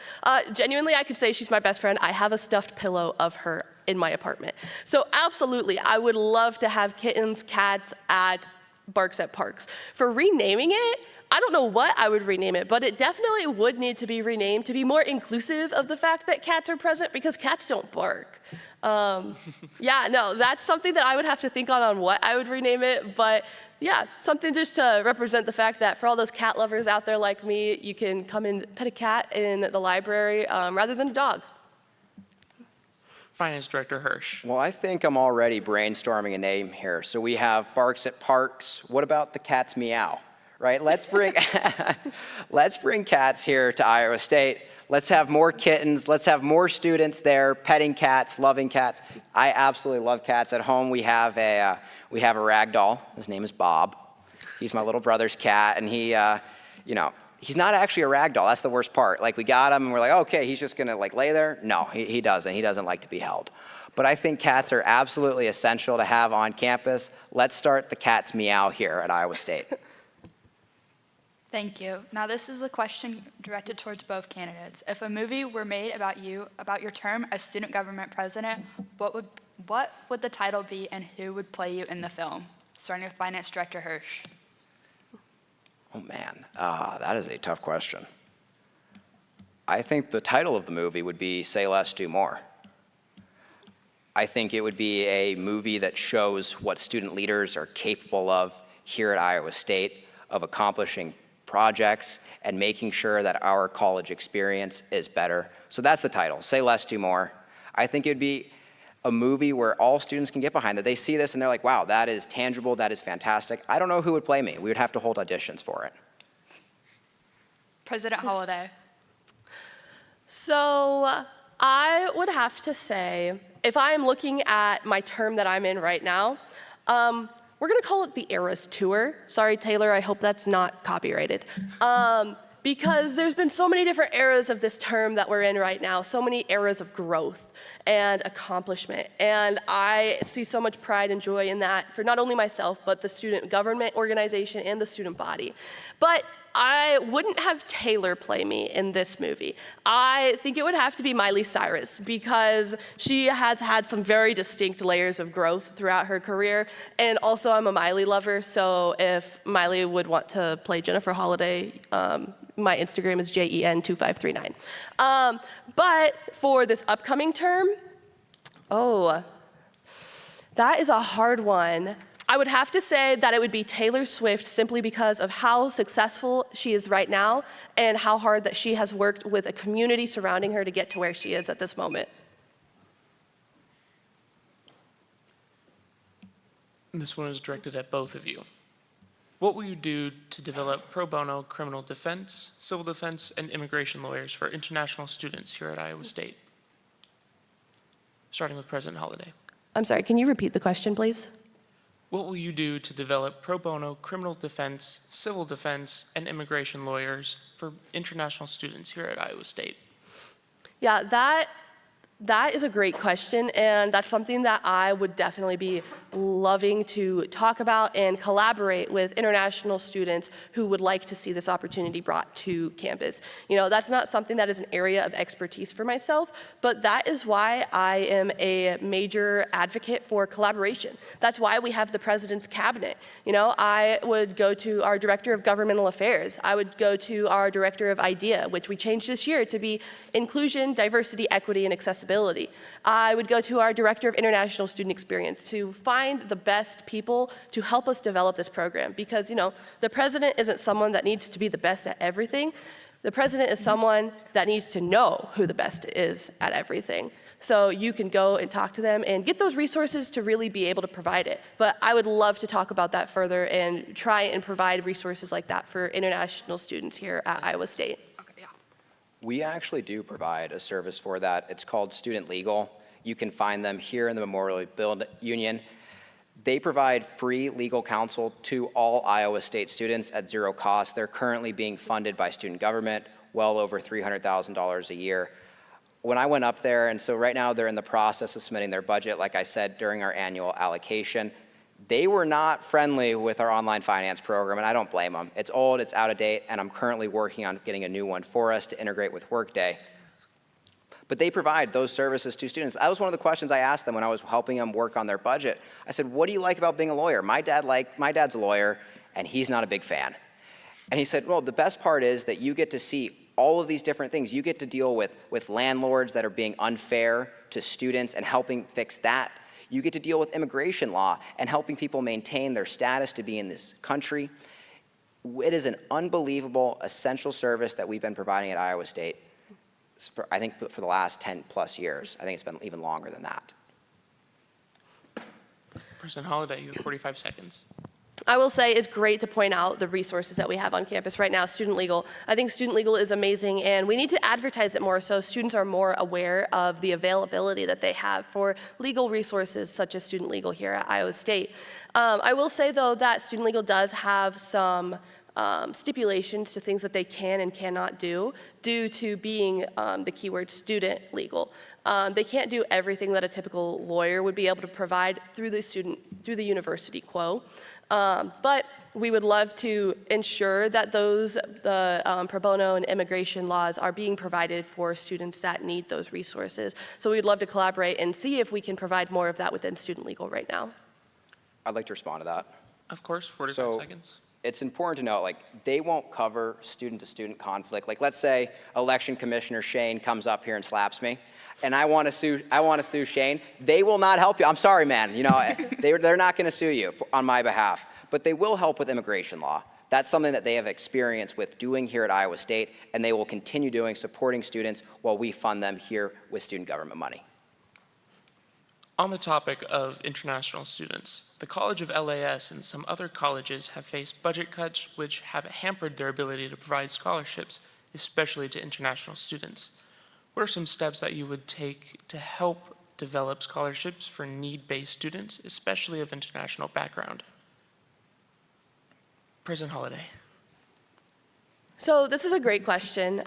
Genuinely, I could say she's my best friend. I have a stuffed pillow of her in my apartment. So absolutely, I would love to have kittens, cats at Barks at Parks. For renaming it, I don't know what I would rename it, but it definitely would need to be renamed to be more inclusive of the fact that cats are present because cats don't bark. Yeah, no, that's something that I would have to think on what I would rename it, but yeah, something just to represent the fact that for all those cat lovers out there like me, you can come and pet a cat in the library rather than a dog. Finance Director Hirsch. Well, I think I'm already brainstorming a name here. So we have Barks at Parks. What about the Cats Meow? Right? Let's bring cats here to Iowa State. Let's have more kittens. Let's have more students there petting cats, loving cats. I absolutely love cats. At home, we have a rag doll. His name is Bob. He's my little brother's cat, and he, he's not actually a rag doll. That's the worst part. Like, we got him, and we're like, okay, he's just gonna lay there. No, he doesn't. He doesn't like to be held. But I think cats are absolutely essential to have on campus. Let's start the Cats Meow here at Iowa State. Thank you. Now this is a question directed towards both candidates. If a movie were made about you, about your term as student government president, what would the title be and who would play you in the film? starting with Finance Director Hirsch. Oh man, that is a tough question. I think the title of the movie would be Say Less, Do More. I think it would be a movie that shows what student leaders are capable of here at Iowa State, of accomplishing projects and making sure that our college experience is better. So that's the title, Say Less, Do More. I think it would be a movie where all students can get behind, that they see this and they're like, wow, that is tangible, that is fantastic. I don't know who would play me. We would have to hold auditions for it. President Holliday. So I would have to say, if I'm looking at my term that I'm in right now, we're going to call it the Eras Tour. Sorry, Taylor, I hope that's not copyrighted. Because there's been so many different eras of this term that we're in right now, so many eras of growth and accomplishment. And I see so much pride and joy in that for not only myself, but the student government organization and the student body. But I wouldn't have Taylor play me in this movie. I think it would have to be Miley Cyrus because she has had some very distinct layers of growth throughout her career. And also I'm a Miley lover, so if Miley would want to play Jennifer Holliday, my Instagram is JEN2539. But for this upcoming term, that is a hard one. I would have to say that it would be Taylor Swift simply because of how successful she is right now and how hard that she has worked with a community surrounding her to get to where she is at this moment. This one is directed at both of you. What will you do to develop pro bono criminal defense, civil defense, and immigration lawyers for international students here at Iowa State? Starting with President Holliday. I'm sorry, can you repeat the question, please? What will you do to develop pro bono criminal defense, civil defense, and immigration lawyers for international students here at Iowa State? Yeah, that is a great question, and that's something that I would definitely be loving to talk about and collaborate with international students who would like to see this opportunity brought to campus. You know, that's not something that is an area of expertise for myself, but that is why I am a major advocate for collaboration. That's why we have the President's Cabinet. You know, I would go to our Director of Governmental Affairs. I would go to our Director of IDEA, which we changed this year to be Inclusion, Diversity, Equity, and Accessibility. I would go to our Director of International Student Experience to find the best people to help us develop this program because, you know, the president isn't someone that needs to be the best at everything. The president is someone that needs to know who the best is at everything. So you can go and talk to them and get those resources to really be able to provide it. But I would love to talk about that further and try and provide resources like that for international students here at Iowa State. We actually do provide a service for that. It's called Student Legal. You can find them here in the Memorial Build Union. They provide free legal counsel to all Iowa State students at zero cost. They're currently being funded by student government, well over $300,000 a year. When I went up there, and so right now they're in the process of submitting their budget, like I said, during our annual allocation. They were not friendly with our online finance program, and I don't blame them. It's old, it's out of date, and I'm currently working on getting a new one for us to integrate with Workday. But they provide those services to students. That was one of the questions I asked them when I was helping them work on their budget. I said, what do you like about being a lawyer? My dad's a lawyer, and he's not a big fan. And he said, well, the best part is that you get to see all of these different things. You get to deal with landlords that are being unfair to students and helping fix that. You get to deal with immigration law and helping people maintain their status to be in this country. It is an unbelievable, essential service that we've been providing at Iowa State for, I think, for the last 10 plus years. I think it's been even longer than that. President Holliday, you have 45 seconds. I will say it's great to point out the resources that we have on campus right now, Student Legal. I think Student Legal is amazing, and we need to advertise it more so students are more aware of the availability that they have for legal resources such as Student Legal here at Iowa State. I will say, though, that Student Legal does have some stipulations to things that they can and cannot do due to being the keyword student legal. They can't do everything that a typical lawyer would be able to provide through the university quo. But we would love to ensure that the pro bono and immigration laws are being provided for students that need those resources. So we'd love to collaborate and see if we can provide more of that within Student Legal right now. I'd like to respond to that. Of course, 45 So- seconds. It's important to note, like, they won't cover student-to-student conflict. Like, let's say Election Commissioner Shane comes up here and slaps me, and I want to sue Shane. They will not help you. I'm sorry, man. You know, they're not going to sue you on my behalf, but they will help with immigration law. That's something that they have experience with doing here at Iowa State, and they will continue doing, supporting students while we fund them here with student government money. On the topic of international students, the College of LAS and some other colleges have faced budget cuts which have hampered their ability to provide scholarships, especially to international students. What are some steps that you would take to help develop scholarships for need-based students, especially of international background? President Holliday. So this is a great question.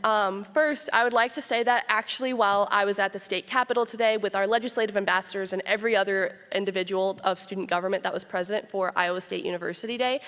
First, I would like to say that actually while I was at the state capitol today with our legislative ambassadors and every other individual of student government that was present for Iowa State University Day,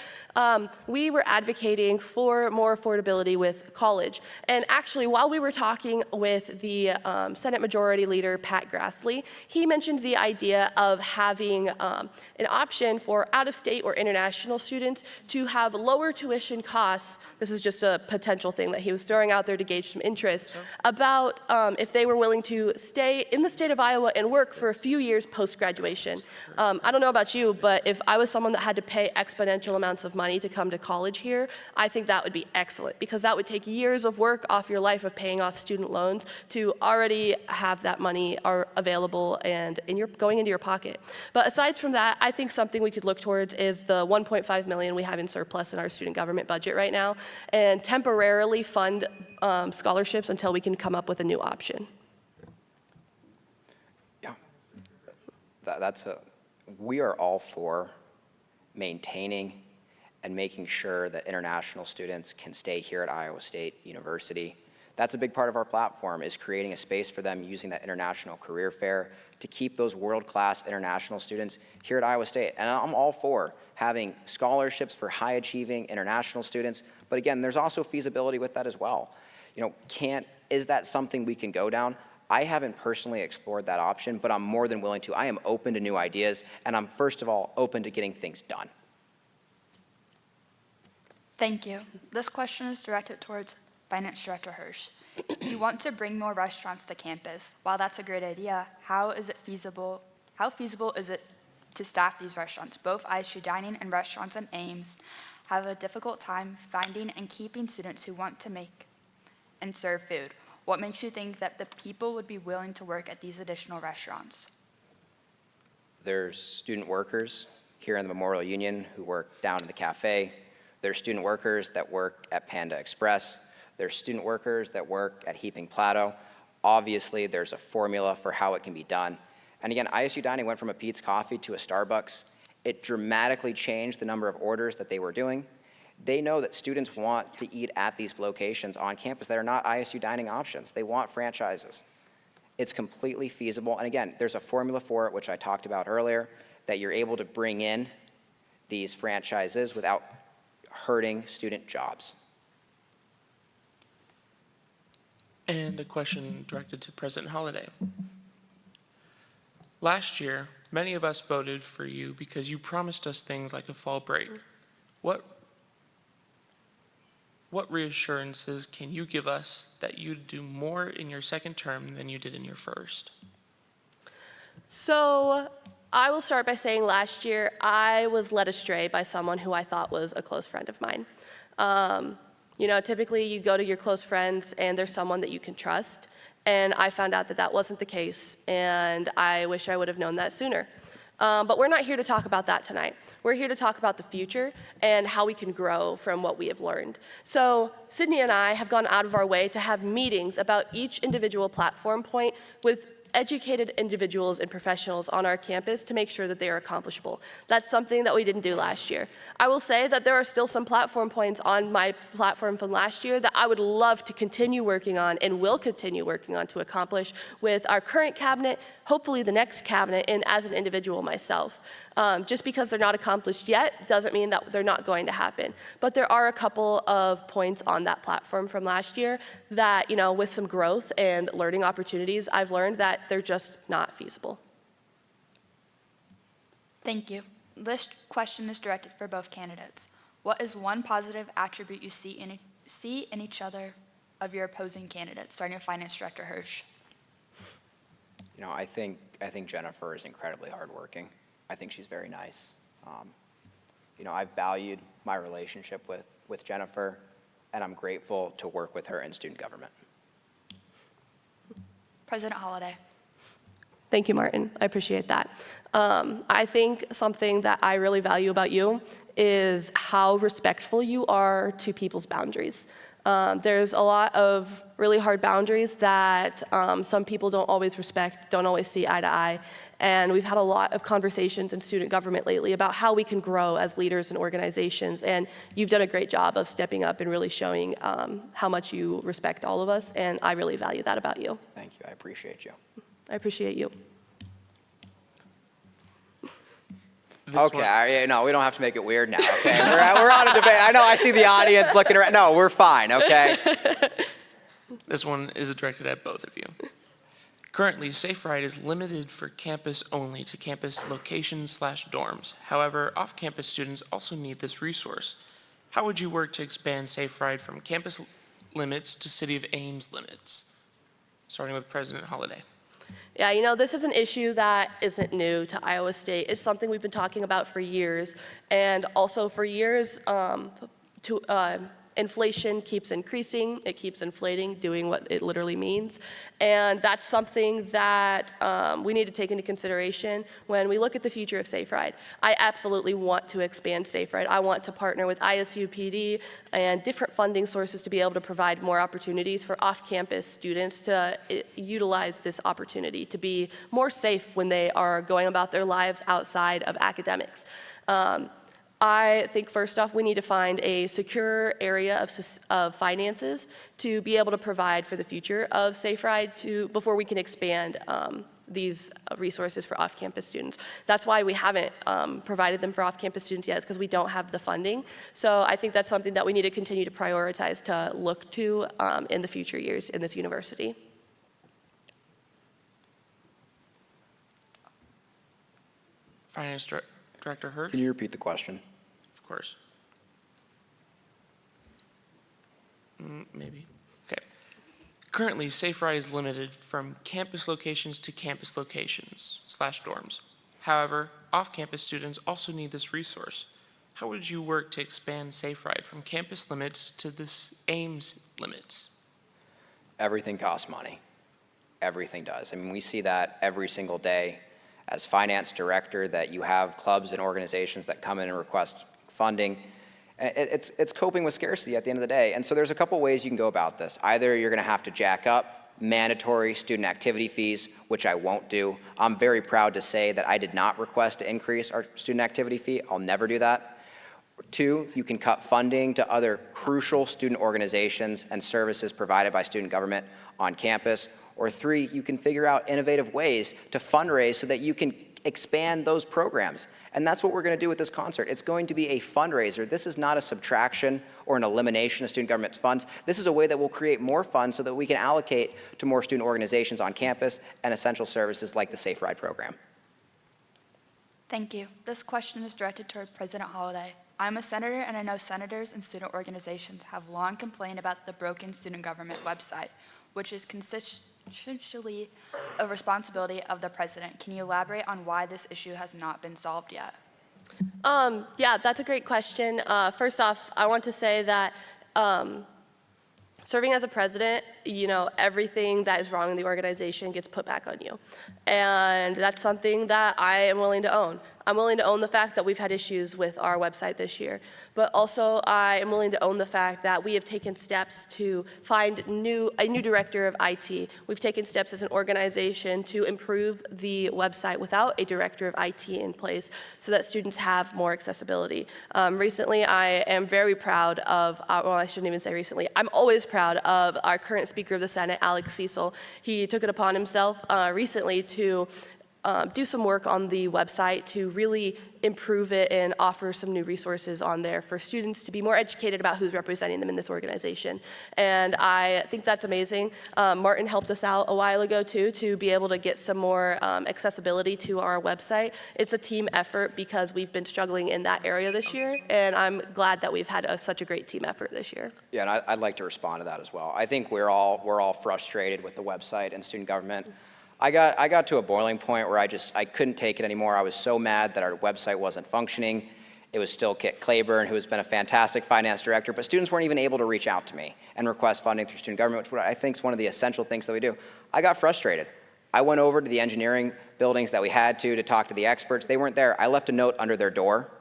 we were advocating for more affordability with college. And actually, while we were talking with the Senate Majority Leader, Pat Grassley, he mentioned the idea of having an option for out-of-state or international students to have lower tuition costs. This is just a potential thing that he was throwing out there to gauge some interest about if they were willing to stay in the state of Iowa and work for a few years post-graduation. I don't know about you, but if I was someone that had to pay exponential amounts of money to come to college here, I think that would be excellent because that would take years of work off your life of paying off student loans to already have that money available and going into your pocket. But aside from that, I think something we could look towards is the $1.5 million we have in surplus in our student government budget right now, and temporarily fund scholarships until we can come up with a new option. Yeah, we are all for maintaining and making sure that international students can stay here at Iowa State University. That's a big part of our platform, is creating a space for them using that international career fair to keep those world-class international students here at Iowa State. And I'm all for having scholarships for high-achieving international students, but again, there's also feasibility with that as well. You know, is that something we can go down? I haven't personally explored that option, but I'm more than willing to. I am open to new ideas, and I'm first of all open to getting things done. Thank you. This question is directed towards Finance Director Hirsch. You want to bring more restaurants to campus. While that's a great idea, how feasible is it to staff these restaurants? Both ISU Dining and restaurants in Ames have a difficult time finding and keeping students who want to make and serve food. What makes you think that the people would be willing to work at these additional restaurants? There's student workers here in the Memorial Union who work down in the cafe. There's student workers that work at Panda Express. There's student workers that work at Heaping Plateau. Obviously, there's a formula for how it can be done. And again, ISU Dining went from a Pete's Coffee to a Starbucks. It dramatically changed the number of orders that they were doing. They know that students want to eat at these locations on campus that are not ISU Dining options. They want franchises. It's completely feasible. And again, there's a formula for it, which I talked about earlier, that you're able to bring in these franchises without hurting student jobs. And a question directed to President Holliday. Last year, many of us voted for you because you promised us things like a fall break. What reassurances can you give us that you'd do more in your second term than you did in your first? So I will start by saying last year I was led astray by someone who I thought was a close friend of mine. You know, typically you go to your close friends and there's someone that you can trust. And I found out that that wasn't the case, and I wish I would have known that sooner. But we're not here to talk about that tonight. We're here to talk about the future and how we can grow from what we have learned. So Sydney and I have gone out of our way to have meetings about each individual platform point with educated individuals and professionals on our campus to make sure that they are accomplishable. That's something that we didn't do last year. I will say that there are still some platform points on my platform from last year that I would love to continue working on and will continue working on to accomplish with our current cabinet, hopefully the next cabinet, and as an individual myself. Just because they're not accomplished yet doesn't mean that they're not going to happen. But there are a couple of points on that platform from last year that, you know, with some growth and learning opportunities, I've learned that they're just not feasible. Thank you. This question is directed for both candidates. What is one positive attribute you see in each other of your opposing candidates, starting with Finance Director Hirsch? You know, I think Jennifer is incredibly hardworking. I think she's very nice. You know, I've valued my relationship with Jennifer, and I'm grateful to work with her in student government. President Holliday. Thank you, Martin. I appreciate that. I think something that I really value about you is how respectful you are to people's boundaries. There's a lot of really hard boundaries that some people don't always respect, don't always see eye to eye. And we've had a lot of conversations in student government lately about how we can grow as leaders and organizations. And you've done a great job of stepping up and really showing how much you respect all of us. And I really value that about you. Thank you. I appreciate you. I appreciate you. Okay, no, we don't have to make it weird now, okay? We're on a debate. I know, I see the audience looking around. No, we're fine, okay? This one is directed at both of you. Currently, Safe Ride is limited for campus only to campus locations/dorms. However, off-campus students also need this resource. How would you work to expand Safe Ride from campus limits to City of Ames limits? Starting with President Holliday. Yeah, you know, this is an issue that isn't new to Iowa State. It's something we've been talking about for years. And also for years, inflation keeps increasing, it keeps inflating, doing what it literally means. And that's something that we need to take into consideration when we look at the future of Safe Ride. I absolutely want to expand Safe Ride. I want to partner with ISU PD and different funding sources to be able to provide more opportunities for off-campus students to utilize this opportunity to be more safe when they are going about their lives outside of academics. I think first off, we need to find a secure area of finances to be able to provide for the future of Safe Ride before we can expand these resources for off-campus students. That's why we haven't provided them for off-campus students yet, is because we don't have the funding. So I think that's something that we need to continue to prioritize to look to in the future years in this university. Finance Director Hirsch. Can you repeat the question? Of course. Maybe. Okay. Currently, Safe Ride is limited from campus locations to campus locations/dorms. However, off-campus students also need this resource. How would you work to expand Safe Ride from campus limits to this Ames limits? Everything costs money. Everything does. I mean, we see that every single day. As finance director, that you have clubs and organizations that come in and request funding. And it's coping with scarcity at the end of the day. And so there's a couple ways you can go about this. Either you're going to have to jack up mandatory student activity fees, which I won't do. I'm very proud to say that I did not request to increase our student activity fee. I'll never do that. Two, you can cut funding to other crucial student organizations and services provided by student government on campus. Or three, you can figure out innovative ways to fundraise so that you can expand those programs. And that's what we're going to do with this concert. It's going to be a fundraiser. This is not a subtraction or an elimination of student government funds. This is a way that will create more funds so that we can allocate to more student organizations on campus and essential services like the Safe Ride program. Thank you. This question is directed toward President Holliday. I'm a senator, and I know senators and student organizations have long complained about the broken student government website, which is constitutionally a responsibility of the president. Can you elaborate on why this issue has not been solved yet? Yeah, that's a great question. First off, I want to say that serving as a president, you know, everything that is wrong in the organization gets put back on you. And that's something that I am willing to own. I'm willing to own the fact that we've had issues with our website this year, but also I am willing to own the fact that we have taken steps to find a new director of IT. We've taken steps as an organization to improve the website without a director of IT in place so that students have more accessibility. Recently, I am very proud of, well, I shouldn't even say recently, I'm always proud of our current Speaker of the Senate, Alex Cecil. He took it upon himself recently to do some work on the website to really improve it and offer some new resources on there for students to be more educated about who's representing them in this organization. And I think that's amazing. Martin helped us out a while ago too to be able to get some more accessibility to our website. It's a team effort because we've been struggling in that area this year, and I'm glad that we've had such a great team effort this year. Yeah, and I'd like to respond to that as well. I think we're all frustrated with the website and student government. I got to a boiling point where I couldn't take it anymore. I was so mad that our website wasn't functioning. It was still Kit Claiborne, who has been a fantastic finance director, but students weren't even able to reach out to me and request funding through student government, which I think is one of the essential things that we do. I got frustrated. I went over to the engineering buildings that we had to talk to the experts. They weren't there. I left a note under their door.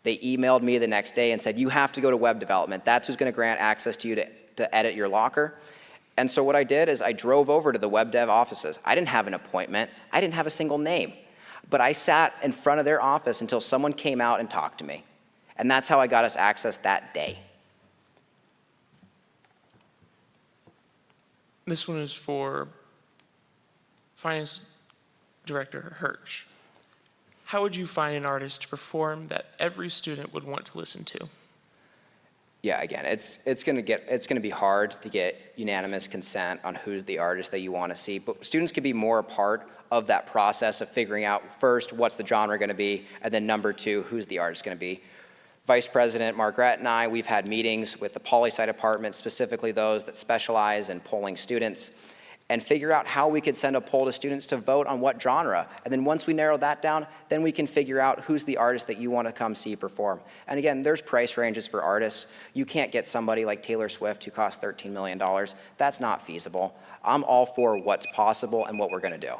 They emailed me the next day and said, you have to go to web development. That's who's going to grant access to you to edit your locker. And so what I did is I drove over to the web dev offices. I didn't have an appointment. I didn't have a single name. But I sat in front of their office until someone came out and talked to me. And that's how I got us access that day. This one is for Finance Director Hirsch. How would you find an artist to perform that every student would want to listen to? Yeah, again, it's going to be hard to get unanimous consent on who's the artist that you want to see, but students can be more a part of that process of figuring out first what's the genre going to be, and then number two, who's the artist going to be. Vice President Margaret and I, we've had meetings with the poli-sci department, specifically those that specialize in polling students, and figure out how we could send a poll to students to vote on what genre. And then once we narrow that down, then we can figure out who's the artist that you want to come see perform. And again, there's price ranges for artists. You can't get somebody like Taylor Swift who costs $13 million. That's not feasible. I'm all for what's possible and what we're going to do.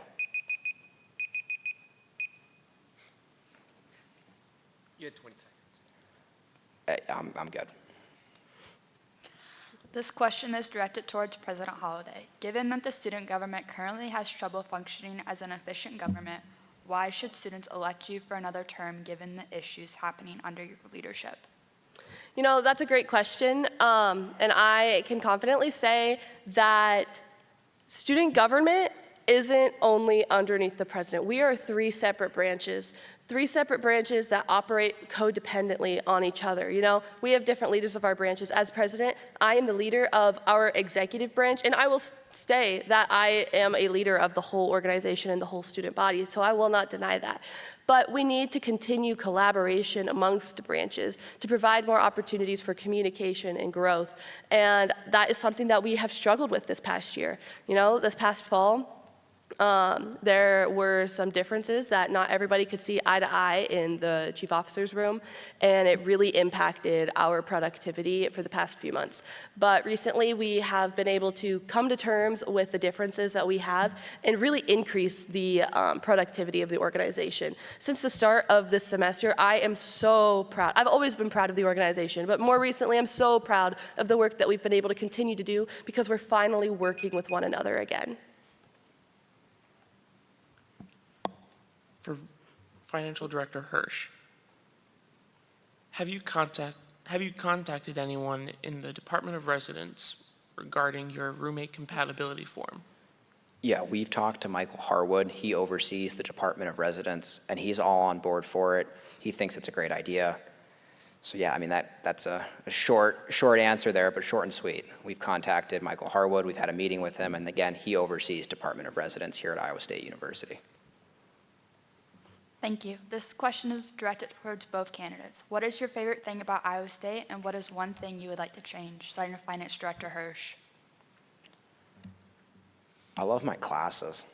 You had 20 seconds. I'm good. This question is directed towards President Holliday. Given that the student government currently has trouble functioning as an efficient government, why should students elect you for another term given the issues happening under your leadership? You know, that's a great question, and I can confidently say that student government isn't only underneath the president. We are three separate branches that operate codependently on each other. You know, we have different leaders of our branches. As president, I am the leader of our executive branch, and I will say that I am a leader of the whole organization and the whole student body, so I will not deny that. But we need to continue collaboration amongst branches to provide more opportunities for communication and growth, and that is something that we have struggled with this past year. You know, this past fall, there were some differences that not everybody could see eye to eye in the chief officer's room, and it really impacted our productivity for the past few months. But recently, we have been able to come to terms with the differences that we have and really increase the productivity of the organization. Since the start of this semester, I am so proud. I've always been proud of the organization, but more recently, I'm so proud of the work that we've been able to continue to do because we're finally working with one another again. For Financial Director Hirsch, have you contacted anyone in the Department of Residence regarding your roommate compatibility form? Yeah, we've talked to Michael Harwood. He oversees the Department of Residence, and he's all on board for it. He thinks it's a great idea. So yeah, I mean, that's a short answer there, but short and sweet. We've contacted Michael Harwood. We've had a meeting with him, and again, he oversees Department of Residence here at Iowa State University. Thank you. This question is directed towards both candidates. What is your favorite thing about Iowa State, and what is one thing you would like to change? Starting with Finance Director Hirsch. I love my classes.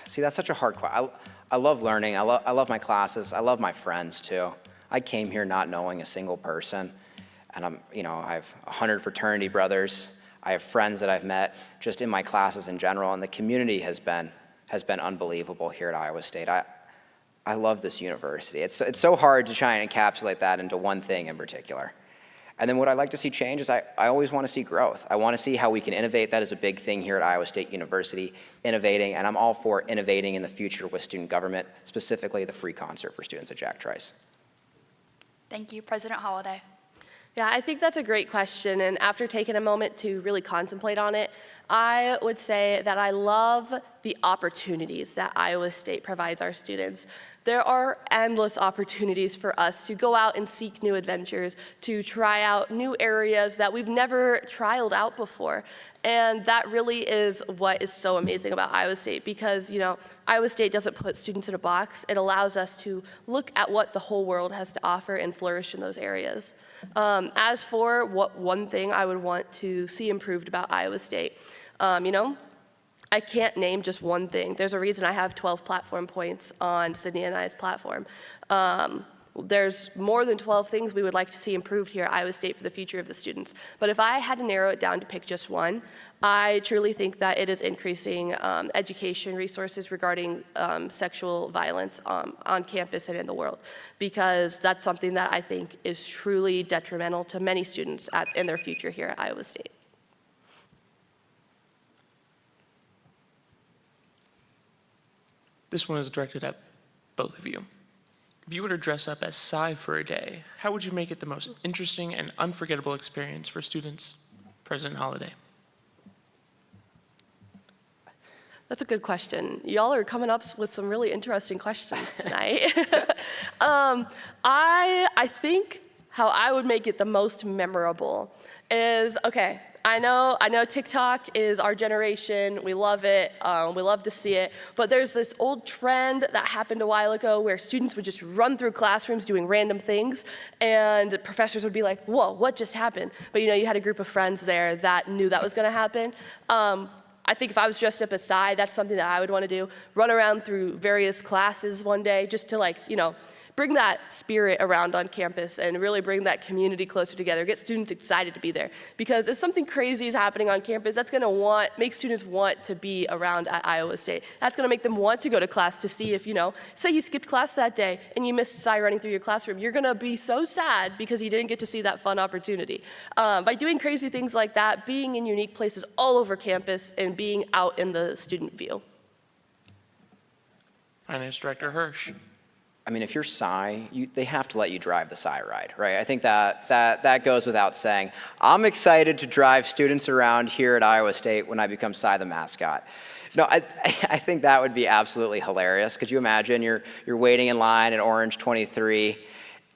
See, that's such a hard question. I love learning. I love my classes. I love my friends too. I came here not knowing a single person, and I have 100 fraternity brothers. I have friends that I've met just in my classes in general, and the community has been unbelievable here at Iowa State. I love this university. It's so hard to try and encapsulate that into one thing in particular. And then what I'd like to see change is I always want to see growth. I want to see how we can innovate. That is a big thing here at Iowa State University, innovating, and I'm all for innovating in the future with student government, specifically the free concert for students at Jack Trice. Thank you. President Holliday. Yeah, I think that's a great question, and after taking a moment to really contemplate on it, I would say that I love the opportunities that Iowa State provides our students. There are endless opportunities for us to go out and seek new adventures, to try out new areas that we've never trialed out before. And that really is what is so amazing about Iowa State, because, Iowa State doesn't put students in a box. It allows us to look at what the whole world has to offer and flourish in those areas. As for what one thing I would want to see improved about Iowa State, I can't name just one thing. There's a reason I have 12 platform points on Sydney and I's platform. There's more than 12 things we would like to see improved here at Iowa State for the future of the students. But if I had to narrow it down to pick just one, I truly think that it is increasing education resources regarding sexual violence on campus and in the world, because that's something that I think is truly detrimental to many students in their future here at Iowa State. This one is directed at both of you. If you were to dress up as Psy for a day, how would you make it the most interesting and unforgettable experience for students? President Holliday. That's a good question. Y'all are coming up with some really interesting questions tonight. I think how I would make it the most memorable is, okay, I know TikTok is our generation. We love it. We love to see it. But there's this old trend that happened a while ago where students would just run through classrooms doing random things, and professors would be like, whoa, what just happened? But you had a group of friends there that knew that was going to happen. I think if I was dressed up as Psy, that's something that I would want to do. Run around through various classes one day just to bring that spirit around on campus and really bring that community closer together, get students excited to be there. Because if something crazy is happening on campus, that's gonna make students want to be around at Iowa State. That's gonna make them want to go to class to see if, say you skipped class that day and you missed Psy running through your classroom, you're gonna be so sad because you didn't get to see that fun opportunity. By doing crazy things like that, being in unique places all over campus and being out in the student view. Finance Director Hirsch. I mean, if you're Psy, they have to let you drive the Psy ride, right? I think that goes without saying. I'm excited to drive students around here at Iowa State when I become Psy the mascot. No, I think that would be absolutely hilarious. Could you imagine you're waiting in line at Orange 23,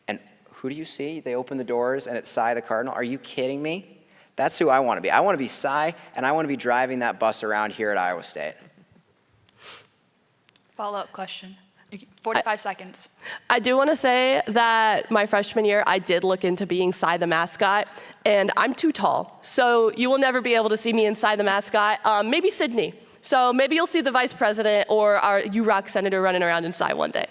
and who do you see? They open the doors, and it's Psy the Cardinal. Are you kidding me? That's who I want to be. I want to be Psy, and I want to be driving that bus around here at Iowa State. Follow-up question. 45 seconds. I do want to say that my freshman year, I did look into being Psy the mascot, and I'm too tall. So you will never be able to see me in Psy the mascot. Maybe Sydney. So maybe you'll see the vice president or our UROC senator running around in Psy one day.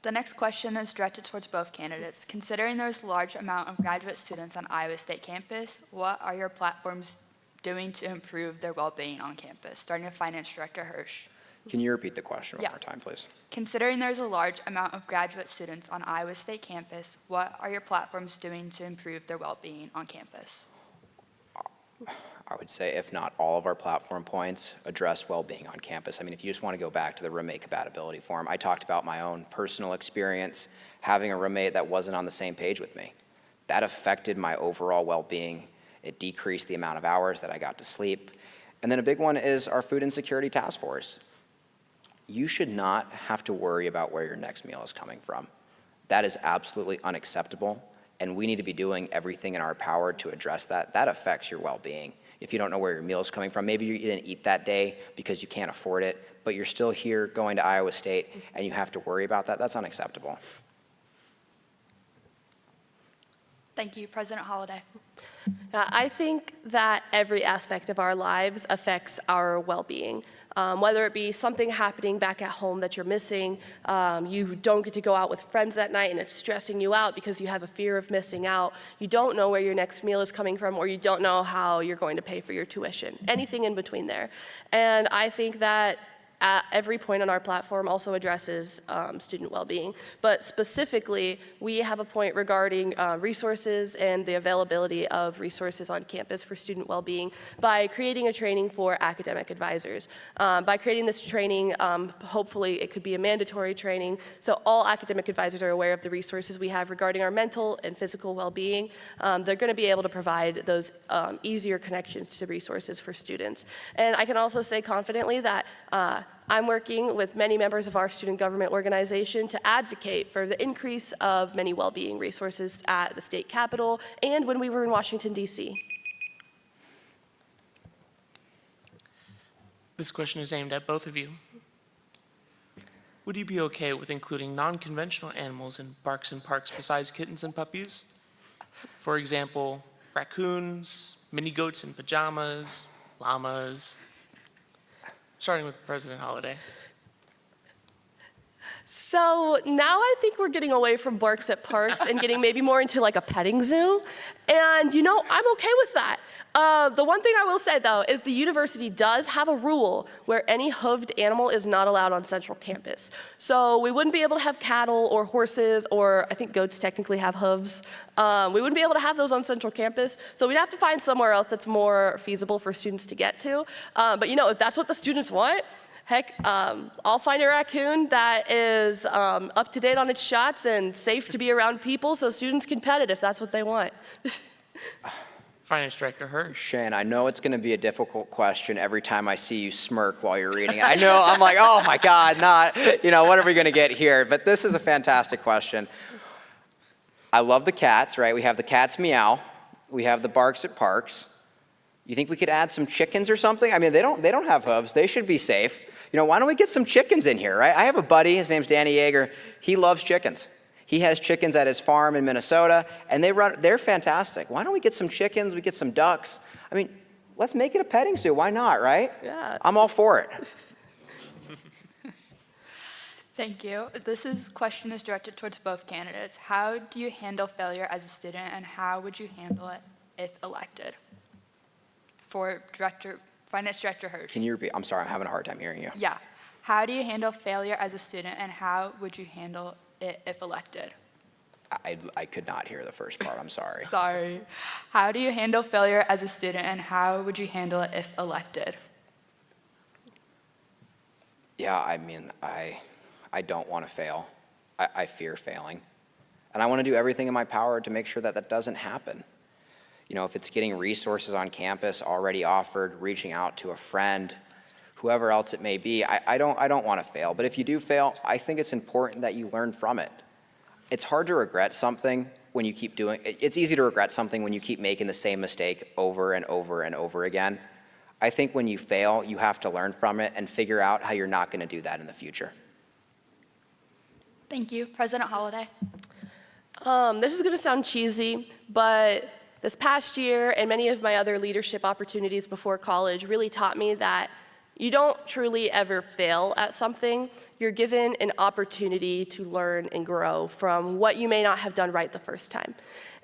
The next question is directed towards both candidates. Considering there's a large amount of graduate students on Iowa State campus, what are your platforms doing to improve their well-being on campus? Starting with Finance Director Hirsch. Can you repeat the question one Yeah. more time, please? Considering there's a large amount of graduate students on Iowa State campus, what are your platforms doing to improve their well-being on campus? I would say, if not all of our platform points, address well-being on campus. I mean, if you just want to go back to the roommate compatibility form, I talked about my own personal experience having a roommate that wasn't on the same page with me. That affected my overall well-being. It decreased the amount of hours that I got to sleep. And then a big one is our food insecurity task force. You should not have to worry about where your next meal is coming from. That is absolutely unacceptable, and we need to be doing everything in our power to address that. That affects your well-being. If you don't know where your meal is coming from, maybe you didn't eat that day because you can't afford it, but you're still here going to Iowa State and you have to worry about that. That's unacceptable. Thank you. President Holliday. I think that every aspect of our lives affects our well-being. Whether it be something happening back at home that you're missing, you don't get to go out with friends that night and it's stressing you out because you have a fear of missing out, you don't know where your next meal is coming from, or you don't know how you're going to pay for your tuition, anything in between there. And I think that at every point on our platform also addresses student well-being. But specifically, we have a point regarding resources and the availability of resources on campus for student well-being by creating a training for academic advisors. By creating this training, hopefully it could be a mandatory training, so all academic advisors are aware of the resources we have regarding our mental and physical well-being. They're going to be able to provide those easier connections to resources for students. And I can also say confidently that I'm working with many members of our student government organization to advocate for the increase of many well-being resources at the state capitol and when we were in Washington, D.C. This question is aimed at both of you. Would you be okay with including non-conventional animals in parks and parks besides kittens and puppies? For example, raccoons, mini goats in pajamas, llamas, starting with President Holiday. So now I think we're getting away from barks at parks and getting maybe more into like a petting zoo. And you know, I'm okay with that. The one thing I will say though is the university does have a rule where any hooved animal is not allowed on central campus. So we wouldn't be able to have cattle or horses, or I think goats technically have hooves. We wouldn't be able to have those on central campus. So we'd have to find somewhere else that's more feasible for students to get to. But you know, if that's what the students want, heck, I'll find a raccoon that is up to date on its shots and safe to be around people so students can pet it if that's what they want. Finance Director Hirsch. Shane, I know it's going to be a difficult question every time I see you smirk while you're reading it. I know, I'm like, oh my God, what are we going to get here? But this is a fantastic question. I love the cats, right? We have the cats meow. We have the barks at parks. You think we could add some chickens or something? I mean, they don't have hooves. They should be safe. You know, why don't we get some chickens in here, right? I have a buddy, his name's Danny Yeager. He loves chickens. He has chickens at his farm in Minnesota, and they're fantastic. Why don't we get some chickens, we get some ducks? I mean, let's make it a petting zoo. Why not, right? Yeah. I'm all for it. Thank you. This question is directed towards both candidates. How do you handle failure as a student, and how would you handle it if elected? For Finance Director Hirsch. Can you repeat? I'm sorry, I'm having a hard time hearing you. Yeah. How do you handle failure as a student, and how would you handle it if elected? I could not hear the first part, I'm sorry. Sorry. How do you handle failure as a student, and how would you handle it if elected? Yeah, I mean, I don't want to fail. I fear failing. And I want to do everything in my power to make sure that that doesn't happen. You know, if it's getting resources on campus already offered, reaching out to a friend, whoever else it may be, I don't want to fail. But if you do fail, I think it's important that you learn from it. It's hard to regret something when you keep doing it. It's easy to regret something when you keep making the same mistake over and over and over again. I think when you fail, you have to learn from it and figure out how you're not going to do that in the future. Thank you. President Holiday. This is going to sound cheesy, but this past year and many of my other leadership opportunities before college really taught me that you don't truly ever fail at something. You're given an opportunity to learn and grow from what you may not have done right the first time.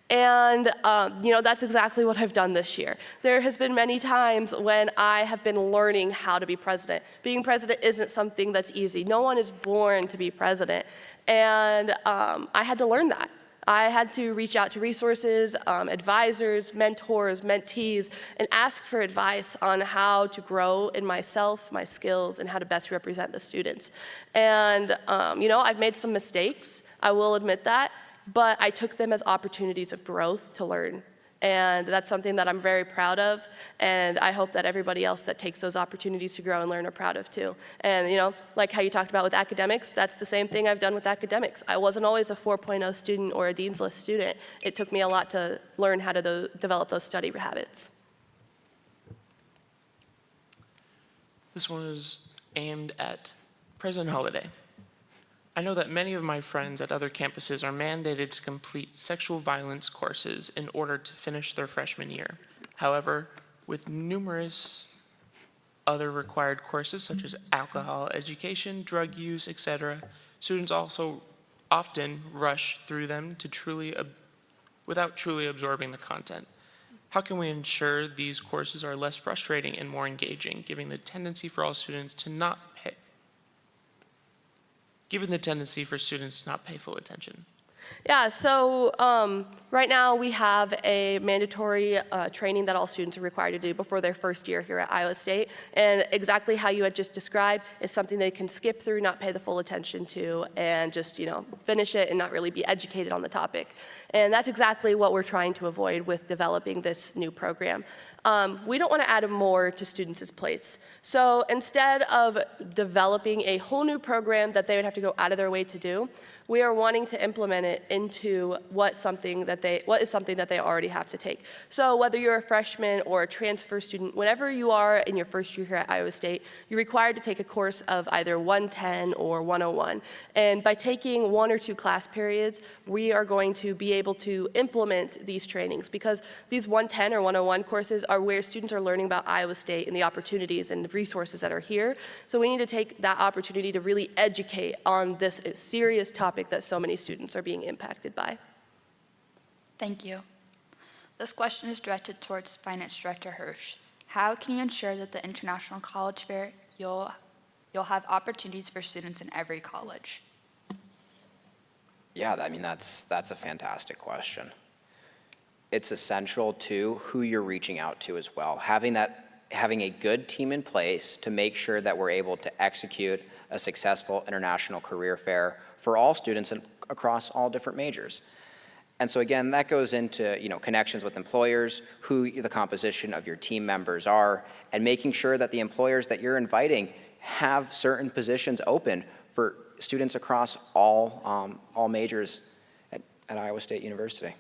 And that's exactly what I've done this year. There has been many times when I have been learning how to be president. Being president isn't something that's easy. No one is born to be president. And I had to learn that. I had to reach out to resources, advisors, mentors, mentees, and ask for advice on how to grow in myself, my skills, and how to best represent the students. And, I've made some mistakes, I will admit that, but I took them as opportunities of growth to learn. And that's something that I'm very proud of, and I hope that everybody else that takes those opportunities to grow and learn are proud of too. And like how you talked about with academics, that's the same thing I've done with academics. I wasn't always a 4.0 student or a Dean's List student. It took me a lot to learn how to develop those study habits. This one is aimed at President Holiday. I know that many of my friends at other campuses are mandated to complete sexual violence courses in order to finish their freshman year. However, with numerous other required courses such as alcohol education, drug use, etc., students also often rush through them without truly absorbing the content. How can we ensure these courses are less frustrating and more engaging, given the tendency for all students to not given the tendency for students to not pay full attention? Yeah, so right now we have a mandatory training that all students are required to do before their first year here at Iowa State. And exactly how you had just described is something they can skip through, not pay the full attention to, and just, finish it and not really be educated on the topic. And that's exactly what we're trying to avoid with developing this new program. We don't want to add more to students' plates. So instead of developing a whole new program that they would have to go out of their way to do, we are wanting to implement it into what is something that they already have to take. So whether you're a freshman or a transfer student, whenever you are in your first year here at Iowa State, you're required to take a course of either 110 or 101. And by taking 1 or 2 class periods, we are going to be able to implement these trainings, because these 110 or 101 courses are where students are learning about Iowa State and the opportunities and the resources that are here. So we need to take that opportunity to really educate on this serious topic that so many students are being impacted by. Thank you. This question is directed towards Finance Director Hirsch. How can you ensure that the International College Fair, you'll have opportunities for students in every college? Yeah, I mean, that's a fantastic question. It's essential to who you're reaching out to as well. Having a good team in place to make sure that we're able to execute a successful international career fair for all students across all different majors. And so again, that goes into connections with employers, who the composition of your team members are, and making sure that the employers that you're inviting have certain positions open for students across all majors at Iowa State University.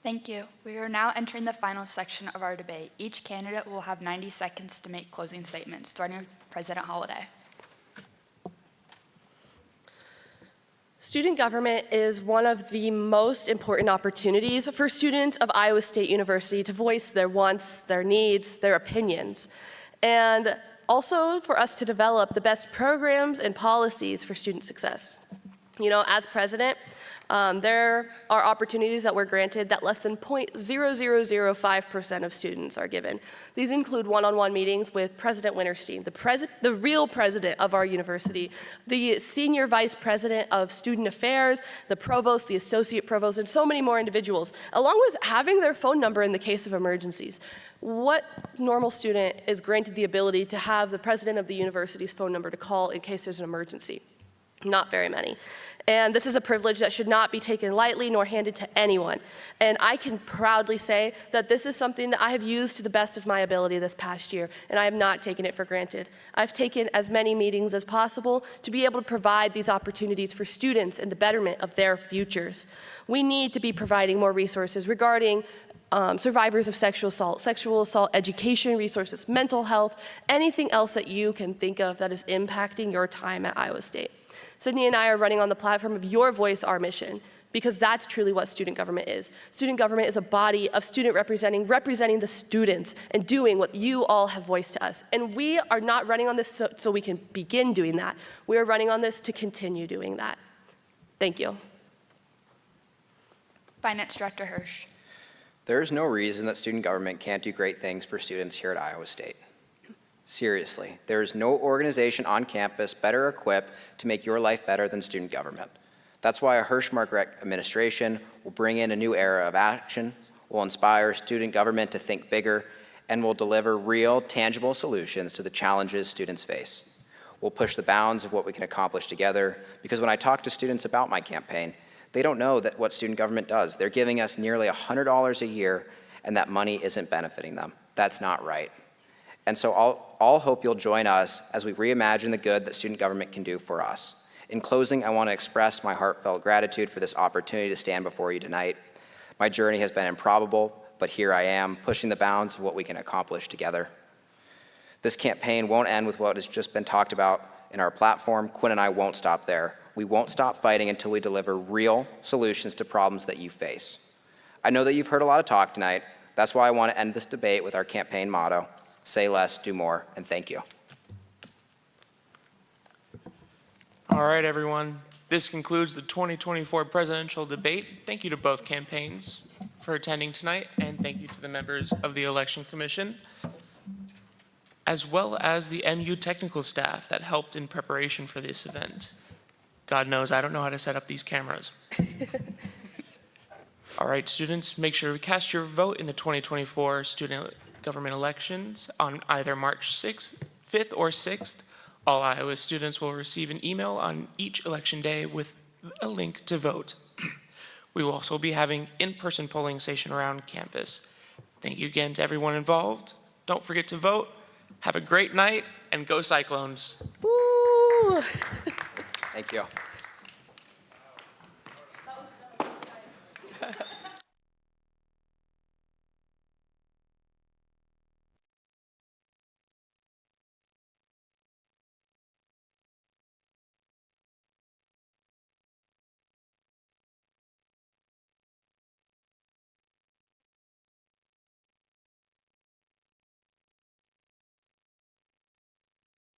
Thank you. We are now entering the final section of our debate. Each candidate will have 90 seconds to make closing statements, starting with President Holliday. Student government is one of the most important opportunities for students of Iowa State University to voice their wants, their needs, their opinions, and also for us to develop the best programs and policies for student success. As president, there are opportunities that we're granted that less than 0.0005% of students are given. These include one-on-one meetings with President Winterstein, the real president of our university, the senior vice president of student affairs, the provost, the associate provost, and so many more individuals, along with having their phone number in the case of emergencies. What normal student is granted the ability to have the president of the university's phone number to call in case there's an emergency? Not very many. And this is a privilege that should not be taken lightly nor handed to anyone. And I can proudly say that this is something that I have used to the best of my ability this past year, and I have not taken it for granted. I've taken as many meetings as possible to be able to provide these opportunities for students and the betterment of their futures. We need to be providing more resources regarding survivors of sexual assault education resources, mental health, anything else that you can think of that is impacting your time at Iowa State. Sydney and I are running on the platform of Your Voice, Our Mission, because that's truly what student government is. Student government is a body of student representing the students and doing what you all have voiced to us. And we are not running on this so we can begin doing that. We are running on this to continue doing that. Thank you. Finance Director Hirsch. There is no reason that student government can't do great things for students here at Iowa State. Seriously, there is no organization on campus better equipped to make your life better than student government. That's why a Hirschmark administration will bring in a new era of action, will inspire student government to think bigger, and will deliver real, tangible solutions to the challenges students face. We'll push the bounds of what we can accomplish together, because when I talk to students about my campaign, they don't know what student government does. They're giving us nearly $100 a year, and that money isn't benefiting them. That's not right. And so I'll hope you'll join us as we reimagine the good that student government can do for us. In closing, I want to express my heartfelt gratitude for this opportunity to stand before you tonight. My journey has been improbable, but here I am, pushing the bounds of what we can accomplish together. This campaign won't end with what has just been talked about in our platform. Quinn and I won't stop there. We won't stop fighting until we deliver real solutions to problems that you face. I know that you've heard a lot of talk tonight. That's why I want to end this debate with our campaign motto: say less, do more, and thank you. All right, everyone. This concludes the 2024 presidential debate. Thank you to both campaigns for attending tonight, and thank you to the members of the Election Commission. as well as the MU technical staff that helped in preparation for this event. God knows I don't know how to set up these cameras. All right, students, make sure to cast your vote in the 2024 student government elections on either March 6th, 5th, or 6th. All Iowa students will receive an email on each election day with a link to vote. We will also be having in-person polling station around campus. Thank you again to everyone involved. Don't forget to vote. Have a great night, and go Cyclones. Woo! Thank you.